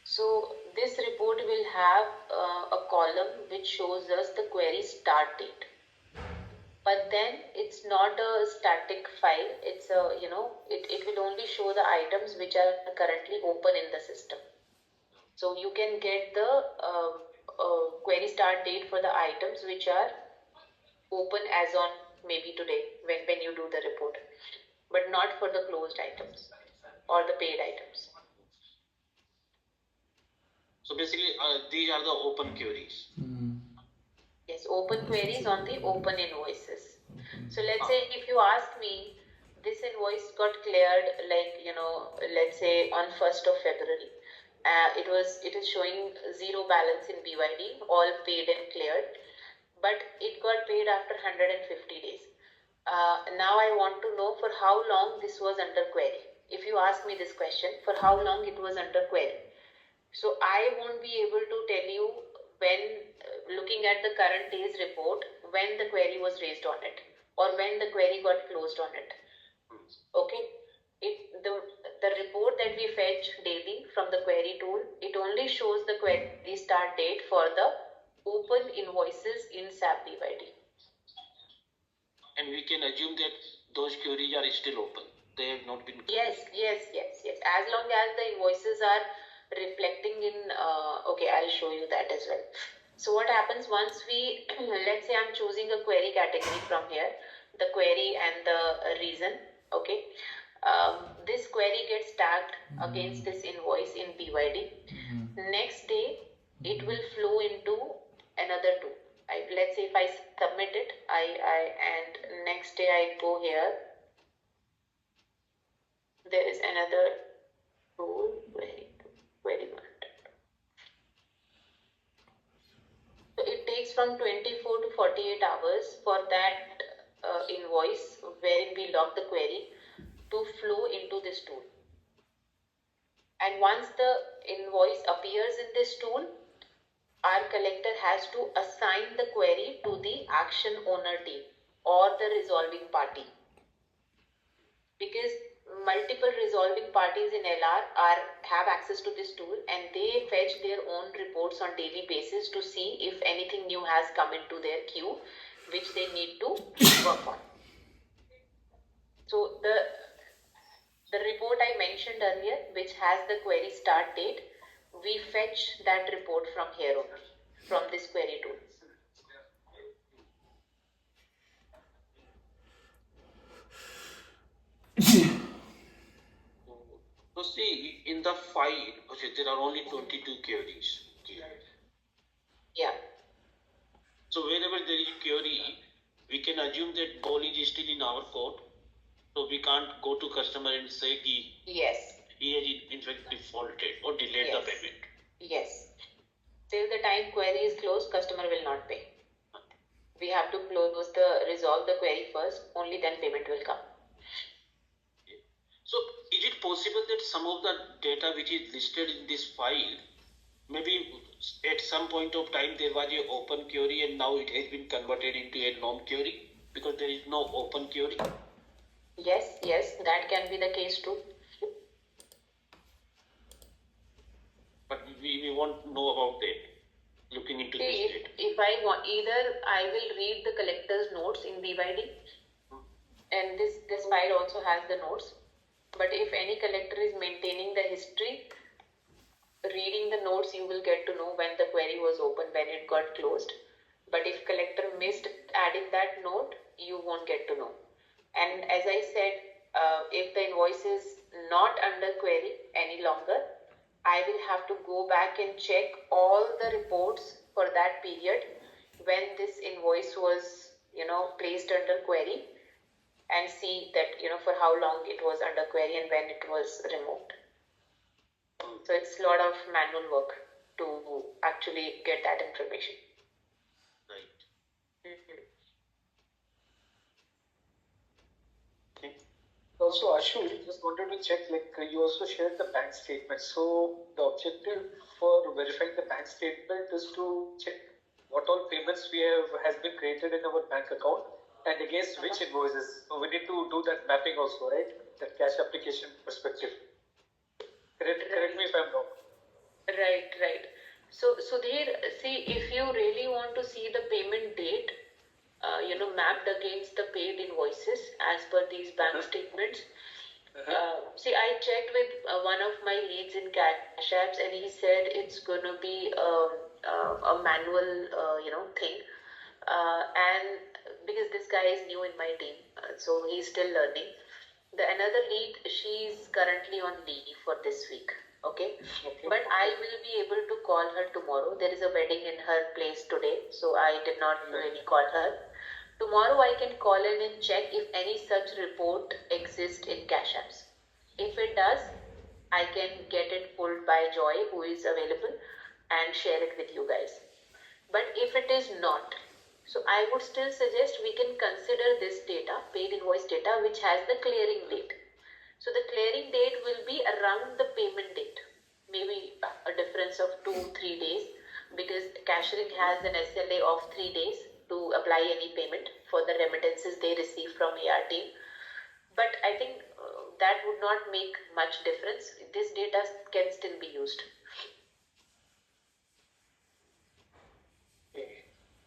So this report will have a column which shows us the query start date. But then it's not a static file. It's a, it will only show the items which are currently open in the system. So you can get the query start date for the items which are open as on maybe today when you do the report, but not for the closed items or the paid items. So basically, these are the open queries. Yes, open queries on the open invoices. So let's say if you ask me, this invoice got cleared like, let's say on 1st of February. It is showing zero balance in BYD, all paid and cleared, but it got paid after 150 days. Now I want to know for how long this was under query. If you ask me this question, for how long it was under query. So I won't be able to tell you when, looking at the current day's report, when the query was raised on it or when the query got closed on it. Okay. The report that we fetch daily from the query tool, it only shows the query start date for the open invoices in SAP BYD. And we can assume that those queries are still open. They have not been closed. Yes. As long as the invoices are reflecting in, okay, I'll show you that as well. So what happens once we, let's say I'm choosing a query category from here, the query and the reason. Okay. This query gets tagged against this invoice in BYD. Next day, it will flow into another tool. Let's say if I submit it, and next day I go here. There is another tool, query monitor. So it takes from 24 to 48 hours for that invoice wherein we log the query to flow into this tool. And once the invoice appears in this tool, our collector has to assign the query to the action owner team or the resolving party. Because multiple resolving parties in LR have access to this tool, and they fetch their own reports on daily basis to see if anything new has come into their queue, which they need to work on. So the report I mentioned earlier, which has the query start date, we fetch that report from here only, from this query tool. So see, in the file, okay, there are only 22 queries. Okay. Yeah. So wherever there is query, we can assume that ball is still in our court. So we can't go to customer and say yes, he has in fact defaulted or delayed the payment. Yes. Till the time query is closed, customer will not pay. We have to resolve the query first, only then payment will come. So is it possible that some of the data which is listed in this file, maybe at some point of time there was a open query and now it has been converted into a non-query because there is no open query? Yes, that can be the case too. But we won't know about that, looking into this data. If I want, either I will read the collector's notes in BYD, and this file also has the notes. But if any collector is maintaining the history, reading the notes, you will get to know when the query was open, when it got closed. But if collector missed adding that note, you won't get to know. And as I said, if the invoice is not under query any longer, I will have to go back and check all the reports for that period when this invoice was, placed under query, and see that, for how long it was under query and when it was removed. So it's a lot of manual work to actually get that information. Right. Mm-hmm. Also, Ashu, just wanted to check, you also shared the bank statement. So the objective for verifying the bank statement is to check what all payments has been created in our bank account and against which invoices. So we need to do that mapping also, right? That cash application perspective. Correct me if I'm wrong. Right. So Sudhir, see, if you really want to see the payment date, mapped against the paid invoices as per these bank statements. See, I checked with one of my leads in Cash Apps, and he said it's going to be a manual, thing. And because this guy is new in my team, so he's still learning. The another lead, she's currently on leave for this week. Okay. But I will be able to call her tomorrow. There is a wedding in her place today, so I did not really call her. Tomorrow I can call in and check if any such report exists in Cash Apps. If it does, I can get it pulled by Joy, who is available, and share it with you guys. But if it is not, so I would still suggest we can consider this data, paid invoice data, which has the clearing date. So the clearing date will be around the payment date, maybe a difference of 2-3 days, because Cashiering has an SLA of 3 days to apply any payment for the remittances they receive from AR team. But I think that would not make much difference. This data can still be used.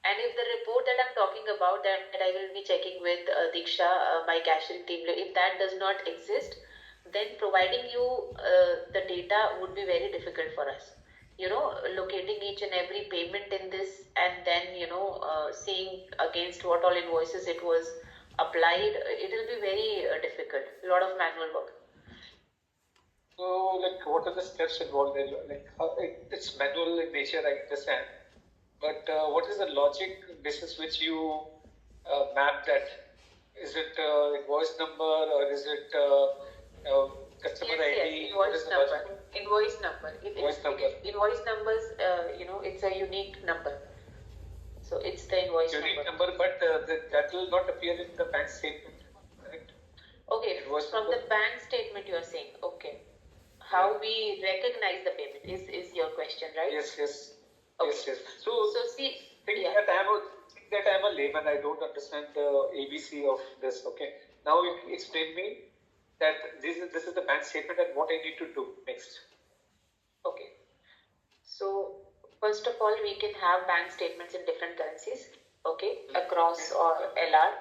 And if the report that I'm talking about, that I will be checking with Diksha, my cashiering team, if that does not exist, then providing you the data would be very difficult for us. Locating each and every payment in this, and then, seeing against what all invoices it was applied, it will be very difficult, a lot of manual work. So, like, what are the steps involved there? Like, it's manual in nature, I understand. But what is the logic basis which you map that? Is it invoice number or is it customer Yes, ID? What is invoice the number. logic? Invoice number. Invoice number. Invoice numbers, it's a unique number. So it's the invoice Unique number. number, but that will not appear in the bank statement, correct? Okay, Invoice from number. the bank statement you are saying. Okay. How we recognize the payment is your question, right? Yes, yes. Okay. Yes, yes. So, see, think yeah. that I'm a layman. I don't understand the ABC of this. Okay. Now you explain me that this is the bank statement and what I need to do next. Okay. So first of all, we can have bank statements in different currencies. Okay, across or LR.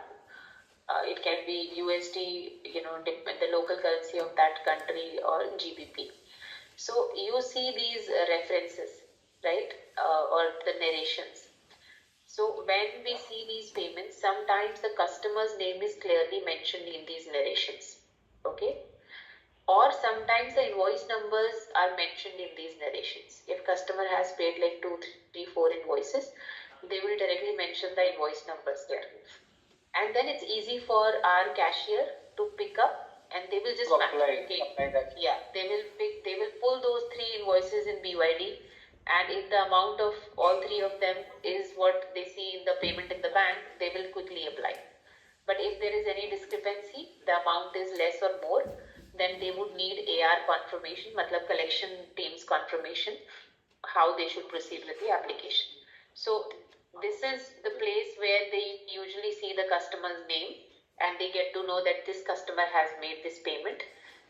It can be USD, the local currency of that country, or GBP. So you see these references, right, or the narrations. So when we see these payments, sometimes the customer's name is clearly mentioned in these narrations, okay? Or sometimes the invoice numbers are mentioned in these narrations. If customer has paid like 2, 3, 4 invoices, they will directly mention the invoice numbers there. And then it's easy for our cashier to pick up, and they will just apply that. Yeah, they will pull those 3 invoices in BYD, and if the amount of all 3 of them is what they see in the payment in the bank, they will quickly apply. But if there is any discrepancy, the amount is less or more, then they would need AR confirmation, matlab collection team's confirmation, how they should proceed with the application. So this is the place where they usually see the customer's name, and they get to know that this customer has made this payment,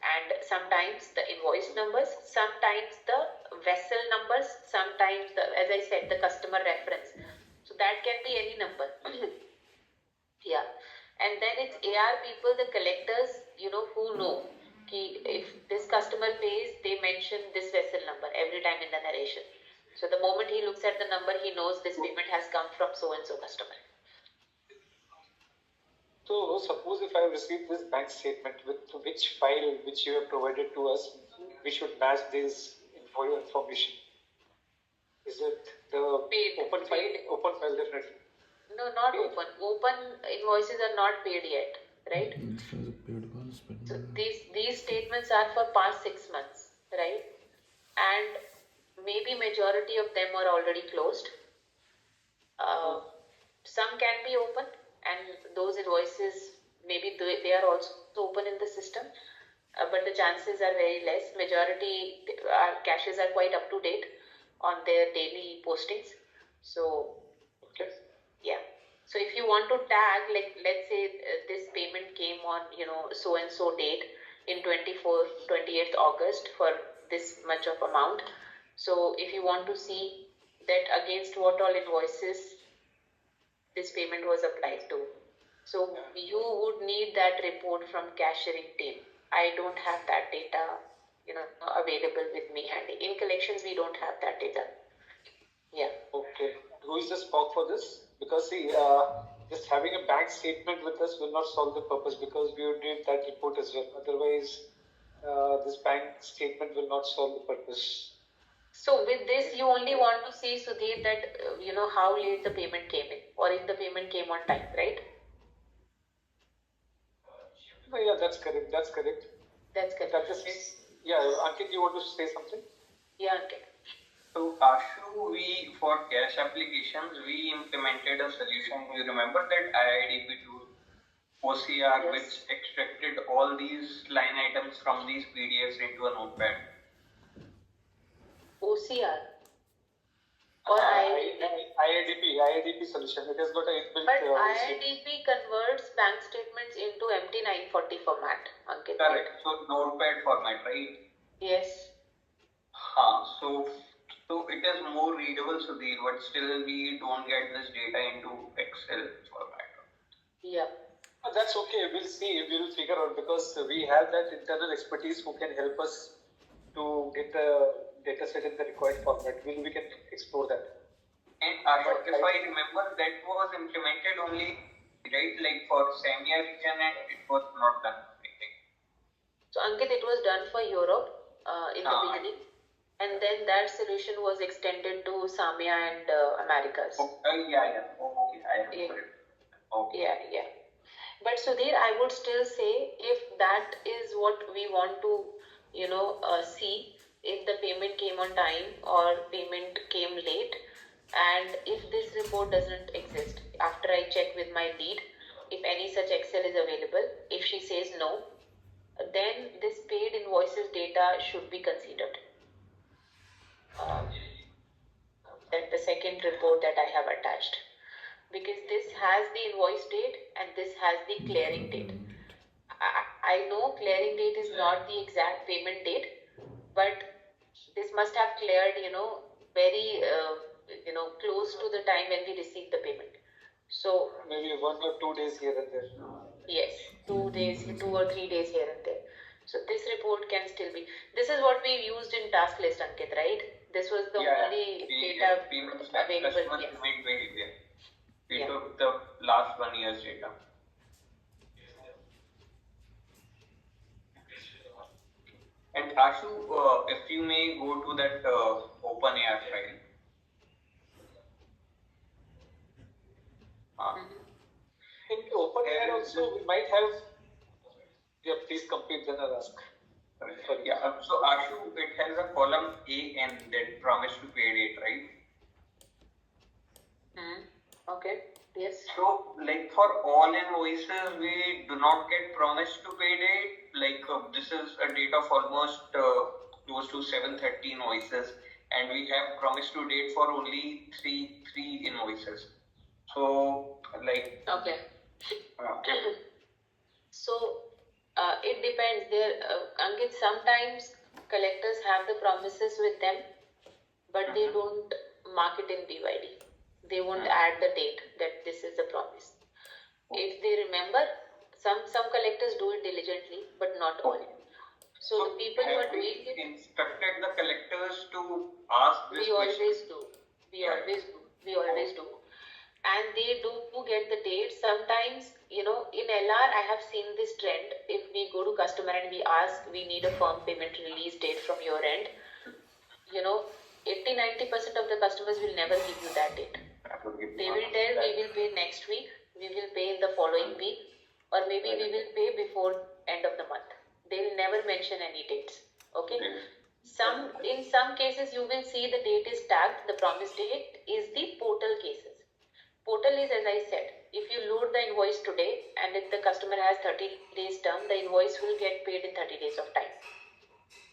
and sometimes the invoice numbers, sometimes the vessel numbers, sometimes the, as I said, the customer reference. So that can be any number. Yeah. And then it's AR people, the collectors, who know if this customer pays, they mention this vessel number every time in the narration. So the moment he looks at the number, he knows this payment has come from so and so customer. So suppose if I receive this bank statement, with which file which you have provided to us, we should match this information. Is it the open file? Open file, definitely. No, not open. Open invoices are not paid yet, right? So these statements are for past 6 months, right? And maybe majority of them are already closed. Some can be open, and those invoices maybe they are also open in the system, but the chances are very less. Majority caches are quite up to date on their daily postings. So okay. Yeah. So if you want to tag, like let's say this payment came on, so and so date in 28th August for this much of amount. So if you want to see that against what all invoices this payment was applied to, so you would need that report from cashiering team. I don't have that data, available with me handy. In collections, we don't have that data. Yeah. Okay. Who is the SPOC for this? Because see, just having a bank statement with us will not solve the purpose, because we would need that report as well. Otherwise, this bank statement will not solve the purpose. So with this, you only want to see, Sudhir, that how late the payment came in, or if the payment came on time, right? No, yeah, that's correct. That's correct. Yeah, Ankit, you want to say something? Yeah, Ankit. So, Ashu, for cash applications, we implemented a solution. You remember that IIDP tool, OCR, yes, which extracted all these line items from these PDFs into a notepad? OCR? Or IIDP solution. It has got a inbuilt. But IIDP converts bank statements into MT 940 format, Ankit. Correct. So, notepad format, right? Yes. So it is more readable, Sudhir, but still we don't get this data into Excel format. Yeah. That's okay. We'll see. We'll figure out, because we have that internal expertise who can help us to get the data set in the required format. We can explore that. And if I remember, that was implemented only right? Like for SAMIA region, and it was not done. I think. So Ankit, it was done for Europe in the Ah, beginning, and then that solution was extended to SAMIA and Americas. Yeah. Okay, I remember it. Okay. Yeah. But Sudhir, I would still say if that is what we want to, see, if the payment came on time or payment came late, and if this report doesn't exist, after I check with my lead, if any such Excel is available, if she says no, then this paid invoices data should be considered. That the second report that I have attached, because this has the invoice date and this has the clearing date. I know clearing date is not the exact payment date, but this must have cleared, very, close to the time when we received the payment. So maybe 1 or 2 days here and there. yes, 2 days, 2 or 3 days here and there. So this report can still be. This is what we used in task list, Ankit, right? This was the only data available. Yes. Payment behavior. We Yeah. took the last 1 year's data. And Ashu, if you may go to that OpenAI file. In OpenAI also, we might have. Yeah, please complete, then I'll ask. Sorry. Yeah. So Ashu, it has a column AN, that promise to pay date, right? Okay. Yes. So, like for all invoices, we do not get promise to pay date. Like this is a date of almost close to 730 invoices, and we have promise to date for only three invoices. So, like. Okay. So it depends. There, Ankit, sometimes collectors have the promises with them, but they don't mark it in BYD. They won't add the date that this is the promise. If they remember, some collectors do it diligently, but not all. So the people who are doing it, instructed the collectors to ask this we question. always do. We always do. And they do get the date. Sometimes, in LR, I have seen this trend. If we go to customer and we ask, we need a firm payment release date from your end, 80-90% of the customers will never give you that date. They will tell, we will pay next week, we will pay in the following week, or maybe we will pay before end of the month. They will never mention any dates. Okay. In some cases, you will see the date is tagged. The promise date is the portal cases. Portal is, as I said, if you load the invoice today and if the customer has 30 days term, the invoice will get paid in 30 days of time.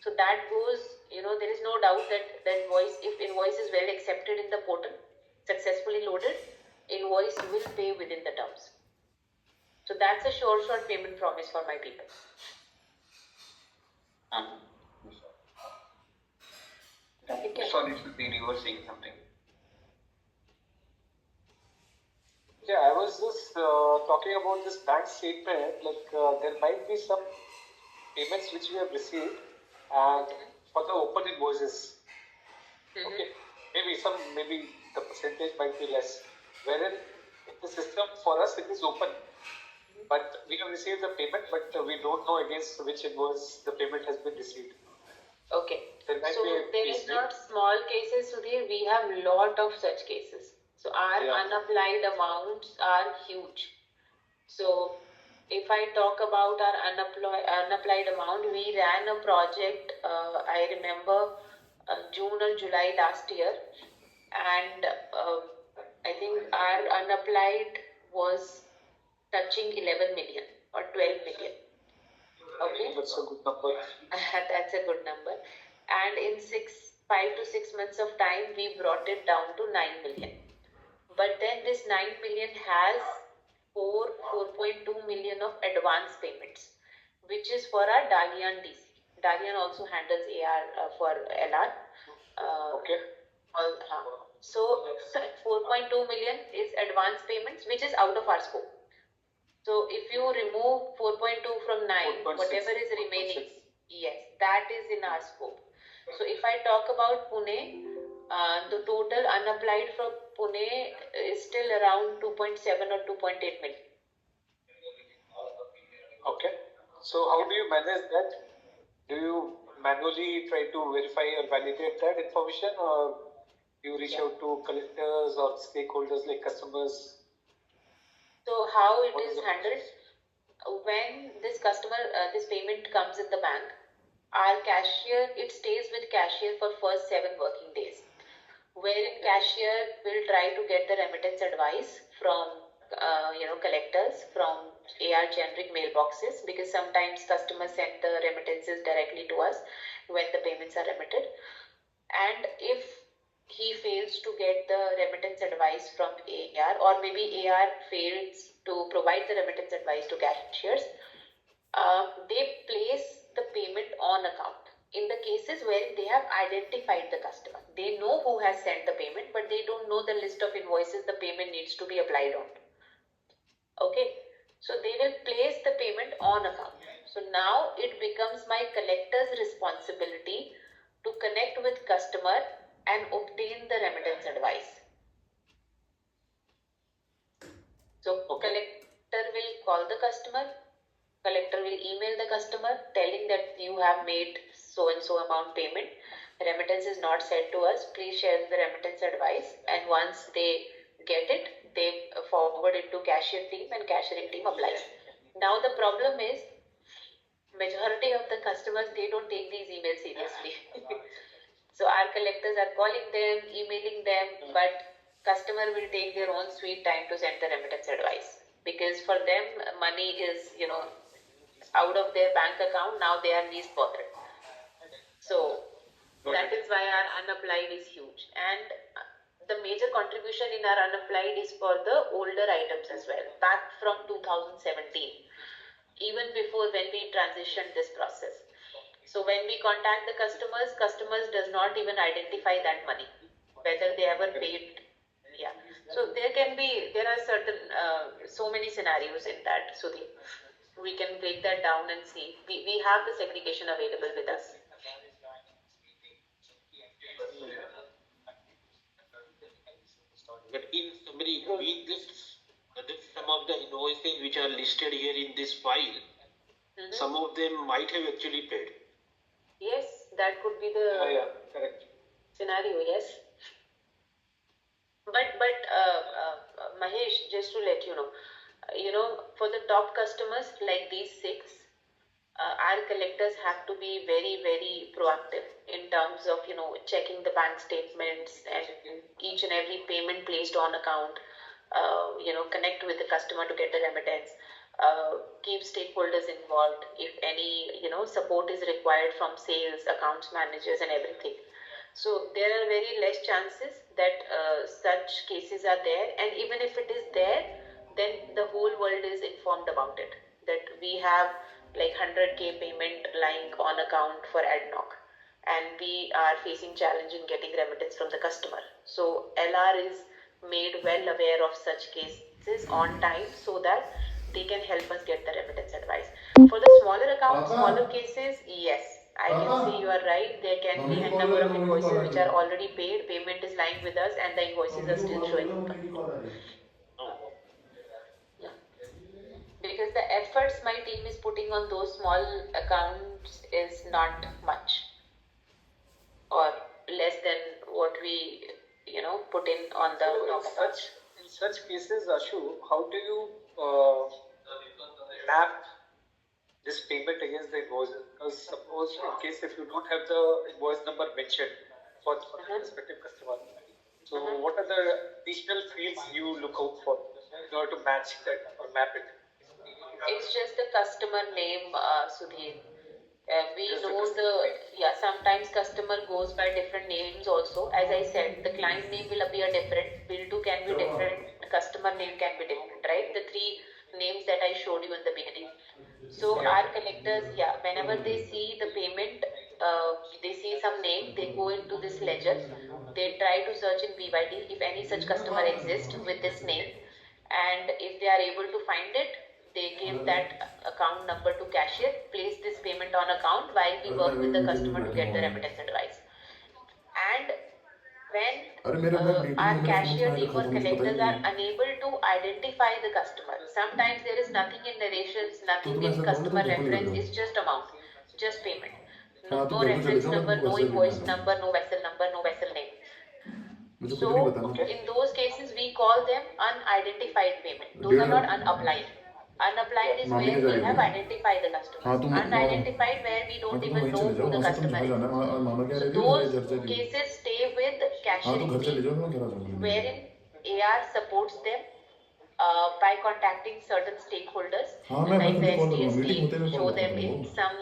So that goes, there is no doubt that the invoice, if invoice is well accepted in the portal, successfully loaded, invoice will pay within the terms. So that's a short payment promise for my people. Sorry, Sudhir, you were saying something. Yeah, I was just talking about this bank statement. Like there might be some payments which we have received, and for the open invoices, okay, maybe the percentage might be less. Wherein in the system for us it is open, but we have received the payment, but we don't know against which invoice the payment has been received. Okay. So there is not small cases, Sudhir. We have lot of such cases. So our unapplied amounts are huge. So if I talk about our unapplied amount, we ran a project, I remember June or July last year, and I think our unapplied was touching 11 million or 12 million. Okay. That's a good number. That's a good number. And in 5 to 6 months of time, we brought it down to 9 million. But then this 9 million has 4.2 million of advance payments, which is for our Dalian DC. Dalian also handles AR for LR. Okay. So 4.2 million is advance payments, which is out of our scope. So if you remove 4.2 from 9, 4.6, whatever is remaining, 4.6. yes, that is in our scope. So if I talk about Pune, the total unapplied from Pune is still around 2.7 or 2.8 million. Okay. So how do you manage that? Do you manually try to verify or validate that information, or you reach out to collectors or stakeholders like customers? So how it What is is the handled? When this this payment comes in the bank, our cashier, it stays with cashier for first 7 working days, wherein cashier will try to get the remittance advice from collectors from AR generic mailboxes, because sometimes customers send the remittances directly to us when the payments are remitted. And if he fails to get the remittance advice from AR, or maybe AR fails to provide the remittance advice to cashiers, they place the payment on account. In the cases where they have identified the customer, they know who has sent the payment, but they don't know the list of invoices the payment needs to be applied on. Okay, so they will place the payment on account. So now it becomes my collector's responsibility to connect with customer and obtain the remittance advice. So collector will call the customer, collector will email the customer telling that you have made so and so amount payment, remittance is not sent to us, please share the remittance advice, and once they get it, they forward it to cashier team and cashiering team applies. Now the problem is, majority of the customers, they don't take these emails seriously. So our collectors are calling them, emailing them, but customer will take their own sweet time to send the remittance advice, because for them money is out of their bank account, now they are least bothered. So that is why our unapplied is huge, and the major contribution in our unapplied is for the older items as well, back from 2017, even before when we transitioned this process. So when we contact the customers does not even identify that money, whether they ever paid. Yeah. So there are certain, so many scenarios in that. So we can break that down and see. We have the segregation available with us. But in summary, some of the invoices which are listed here in this file, some of them might have actually paid. Yes, that could be the correct scenario. Yes. But Mahesh, just to let you know, for the top customers like these 6, our collectors have to be very, very proactive in terms of checking the bank statements and each and every payment placed on account. Connect with the customer to get the remittance. Keep stakeholders involved. If any support is required from sales, accounts managers, and everything. So there are very less chances that such cases are there, and even if it is there, then the whole world is informed about it, that we have like 100k payment lying on account for ADNOC, and we are facing challenge in getting remittance from the customer. So LR is made well aware of such cases on time, so that they can help us get the remittance advice. For the smaller accounts, smaller cases, yes, I can say you are right. There can be a number of invoices which are already paid, payment is lying with us, and the invoices are still showing up. Yeah. Because the efforts my team is putting on those small accounts is not much, or less than what we put in on the top accounts. In such cases, Ashu, how do you map this payment against the invoices? Because suppose in case if you don't have the invoice number mentioned for the respective customer, so what are the additional fields you look out for in order to match that or map it? It's just the customer name, Sudhir. We Just the know sometimes customer goes by different names also. As I said, the client name will appear different, bill to can be different, customer name can be different, right? The 3 names that I showed you in the beginning. So our collectors, whenever they see the payment, they see some name, they go into this ledger, they try to search in BYD if any such customer exists with this name, and if they are able to find it, they give that account number to cashier, place this payment on account while we work with the customer to get the remittance advice. And अरे मेरा मैं meeting our में मैंने cashier phone team रखा or था, मुझे पता collectors he are नहीं। unable to identify the customer. Sometimes there is nothing in narrations, nothing तुम in ऐसा करो ना, customer तुम घर पे ले reference, जाओ। it's just amount, just payment. हाँ, No तुम घर पे चले reference जाओ, मैं number, तुमको no वैसे invoice लेने आ number, no vessel name. मुझे So कुछ नहीं बताना। in those cases we call them unidentified payment. Those are not unapplied. Unapplied is मामी where के जा we रही have थी। identified the customer. हाँ तुम Unidentified where we हाँ don't तो तुम even वहीं know चले जाओ, who the वहाँ से तुम customer जहाँ is. जाना है, मामा क्या So रह रही है, those घर चली। cases stay with हाँ cashier तो घर चले team, जाओ, मैं घर आ जाऊंगा। wherein AR supports them by contacting certain stakeholders हाँ मैं like the तुमको कॉल करूँगा, SDS मीटिंग team, होते हुए show कॉल them करूँगा in वो। some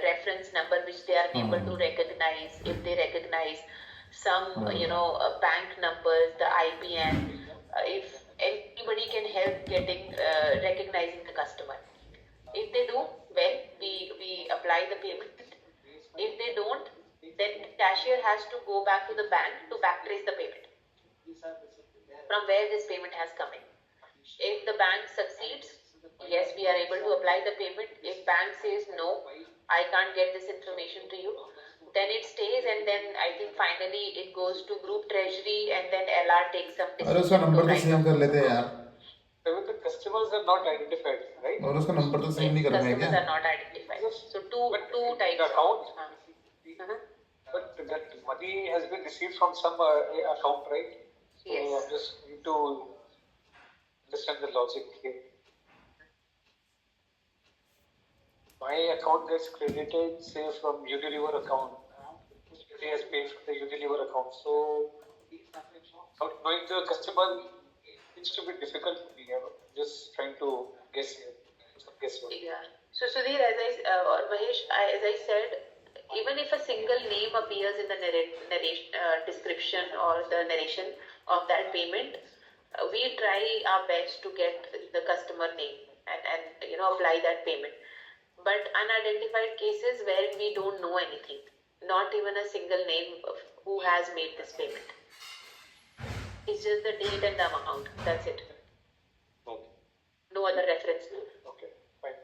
reference number which they are able to recognize. If they recognize some, bank numbers, the IBN, if anybody can help getting recognizing the customer. If they do, well, we apply the payment. If they don't, then cashier has to go back to the bank to backtrace the payment from where this payment has come in. If the bank succeeds, yes, we are able to apply the payment. If bank says no, I can't get this information to you, then it stays, and then I think finally it goes to group treasury, and then LR takes some अरे उसका decision to number तो write save off कर the लेते हैं account. यार, Even the customers are not identified, right? और उसका number तो सेव Yes, नहीं कर रखा है customers क्या? are not identified. So two The types account, of. Uh-huh. but that money has been received from some account, right? So Yes. I'm just need to understand the logic here. My account gets credited, say, from Unilever account. He has paid from the Unilever account. So, not knowing the customer seems to be difficult for me. I'm just trying to guess here. Some guesswork. Yeah. So Sudhir, or Mahesh, as I said, even if a single name appears in the description or the narration of that payment, we try our best to get the customer name and apply that payment. But unidentified cases where we don't know anything, not even a single name of who has made this payment. It's just the date and the amount. That's it. Okay. No other reference. Okay, fine.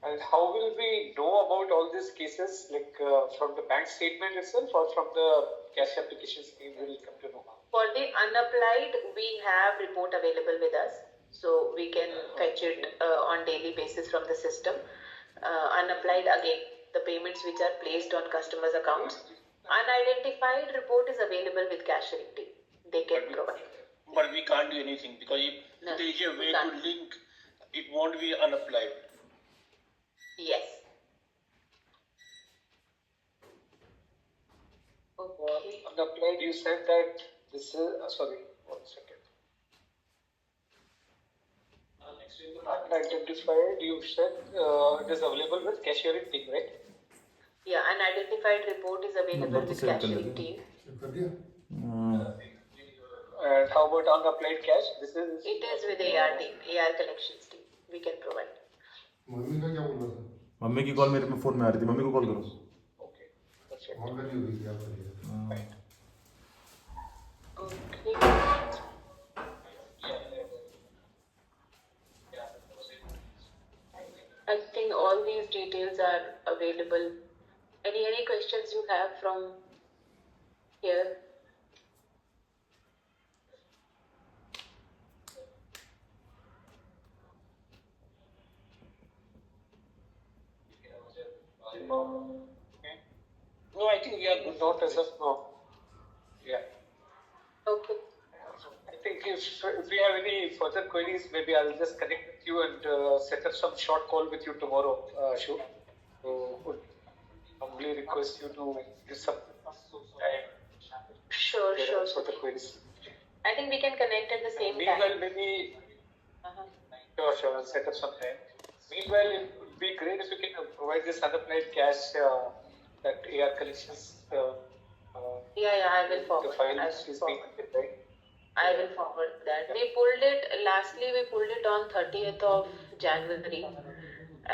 And how will we know about all these cases, like from the bank statement itself or from the cash application scheme we will come to know? For the unapplied, we have report available with us. So we can fetch it on daily basis from the system. Unapplied, again, the payments which are placed on customers' accounts. Unidentified report is available with cashiering team. They can provide. But we can't do anything because if No, there is a we way can't. to link, it won't be unapplied. Yes. Okay. Unapplied, you said that this is, sorry, 1 second. Unidentified, you said it is available with cashiering team, right? Yeah, unidentified report is available number तो with save कर cashiering लेते team. हैं। And how about unapplied cash? This is It is with AR team, AR collections team. We can provide. Mummy का क्या बोल रहा था? Mummy की कॉल मेरे में फोन में आ रही थी, मम्मी को कॉल करो। okay. That's it. कॉल करनी होगी क्या करिए? Okay. I think all these details are available. Any questions you have from here? No, I think we are good. Not as of now. Yeah. Okay. I think if we have any further queries, maybe I'll just connect with you and set up some short call with you tomorrow, Shu. So would humbly request you to give some time. Sure. Further queries. I think we can connect at the same Meanwhile, time. maybe Uh-huh. sure, I'll set up some time. Meanwhile, it would be great if you can provide this unapplied cash that AR collections. Yeah, I will The forward. files is being right. I will forward that. We pulled it on 30th of January.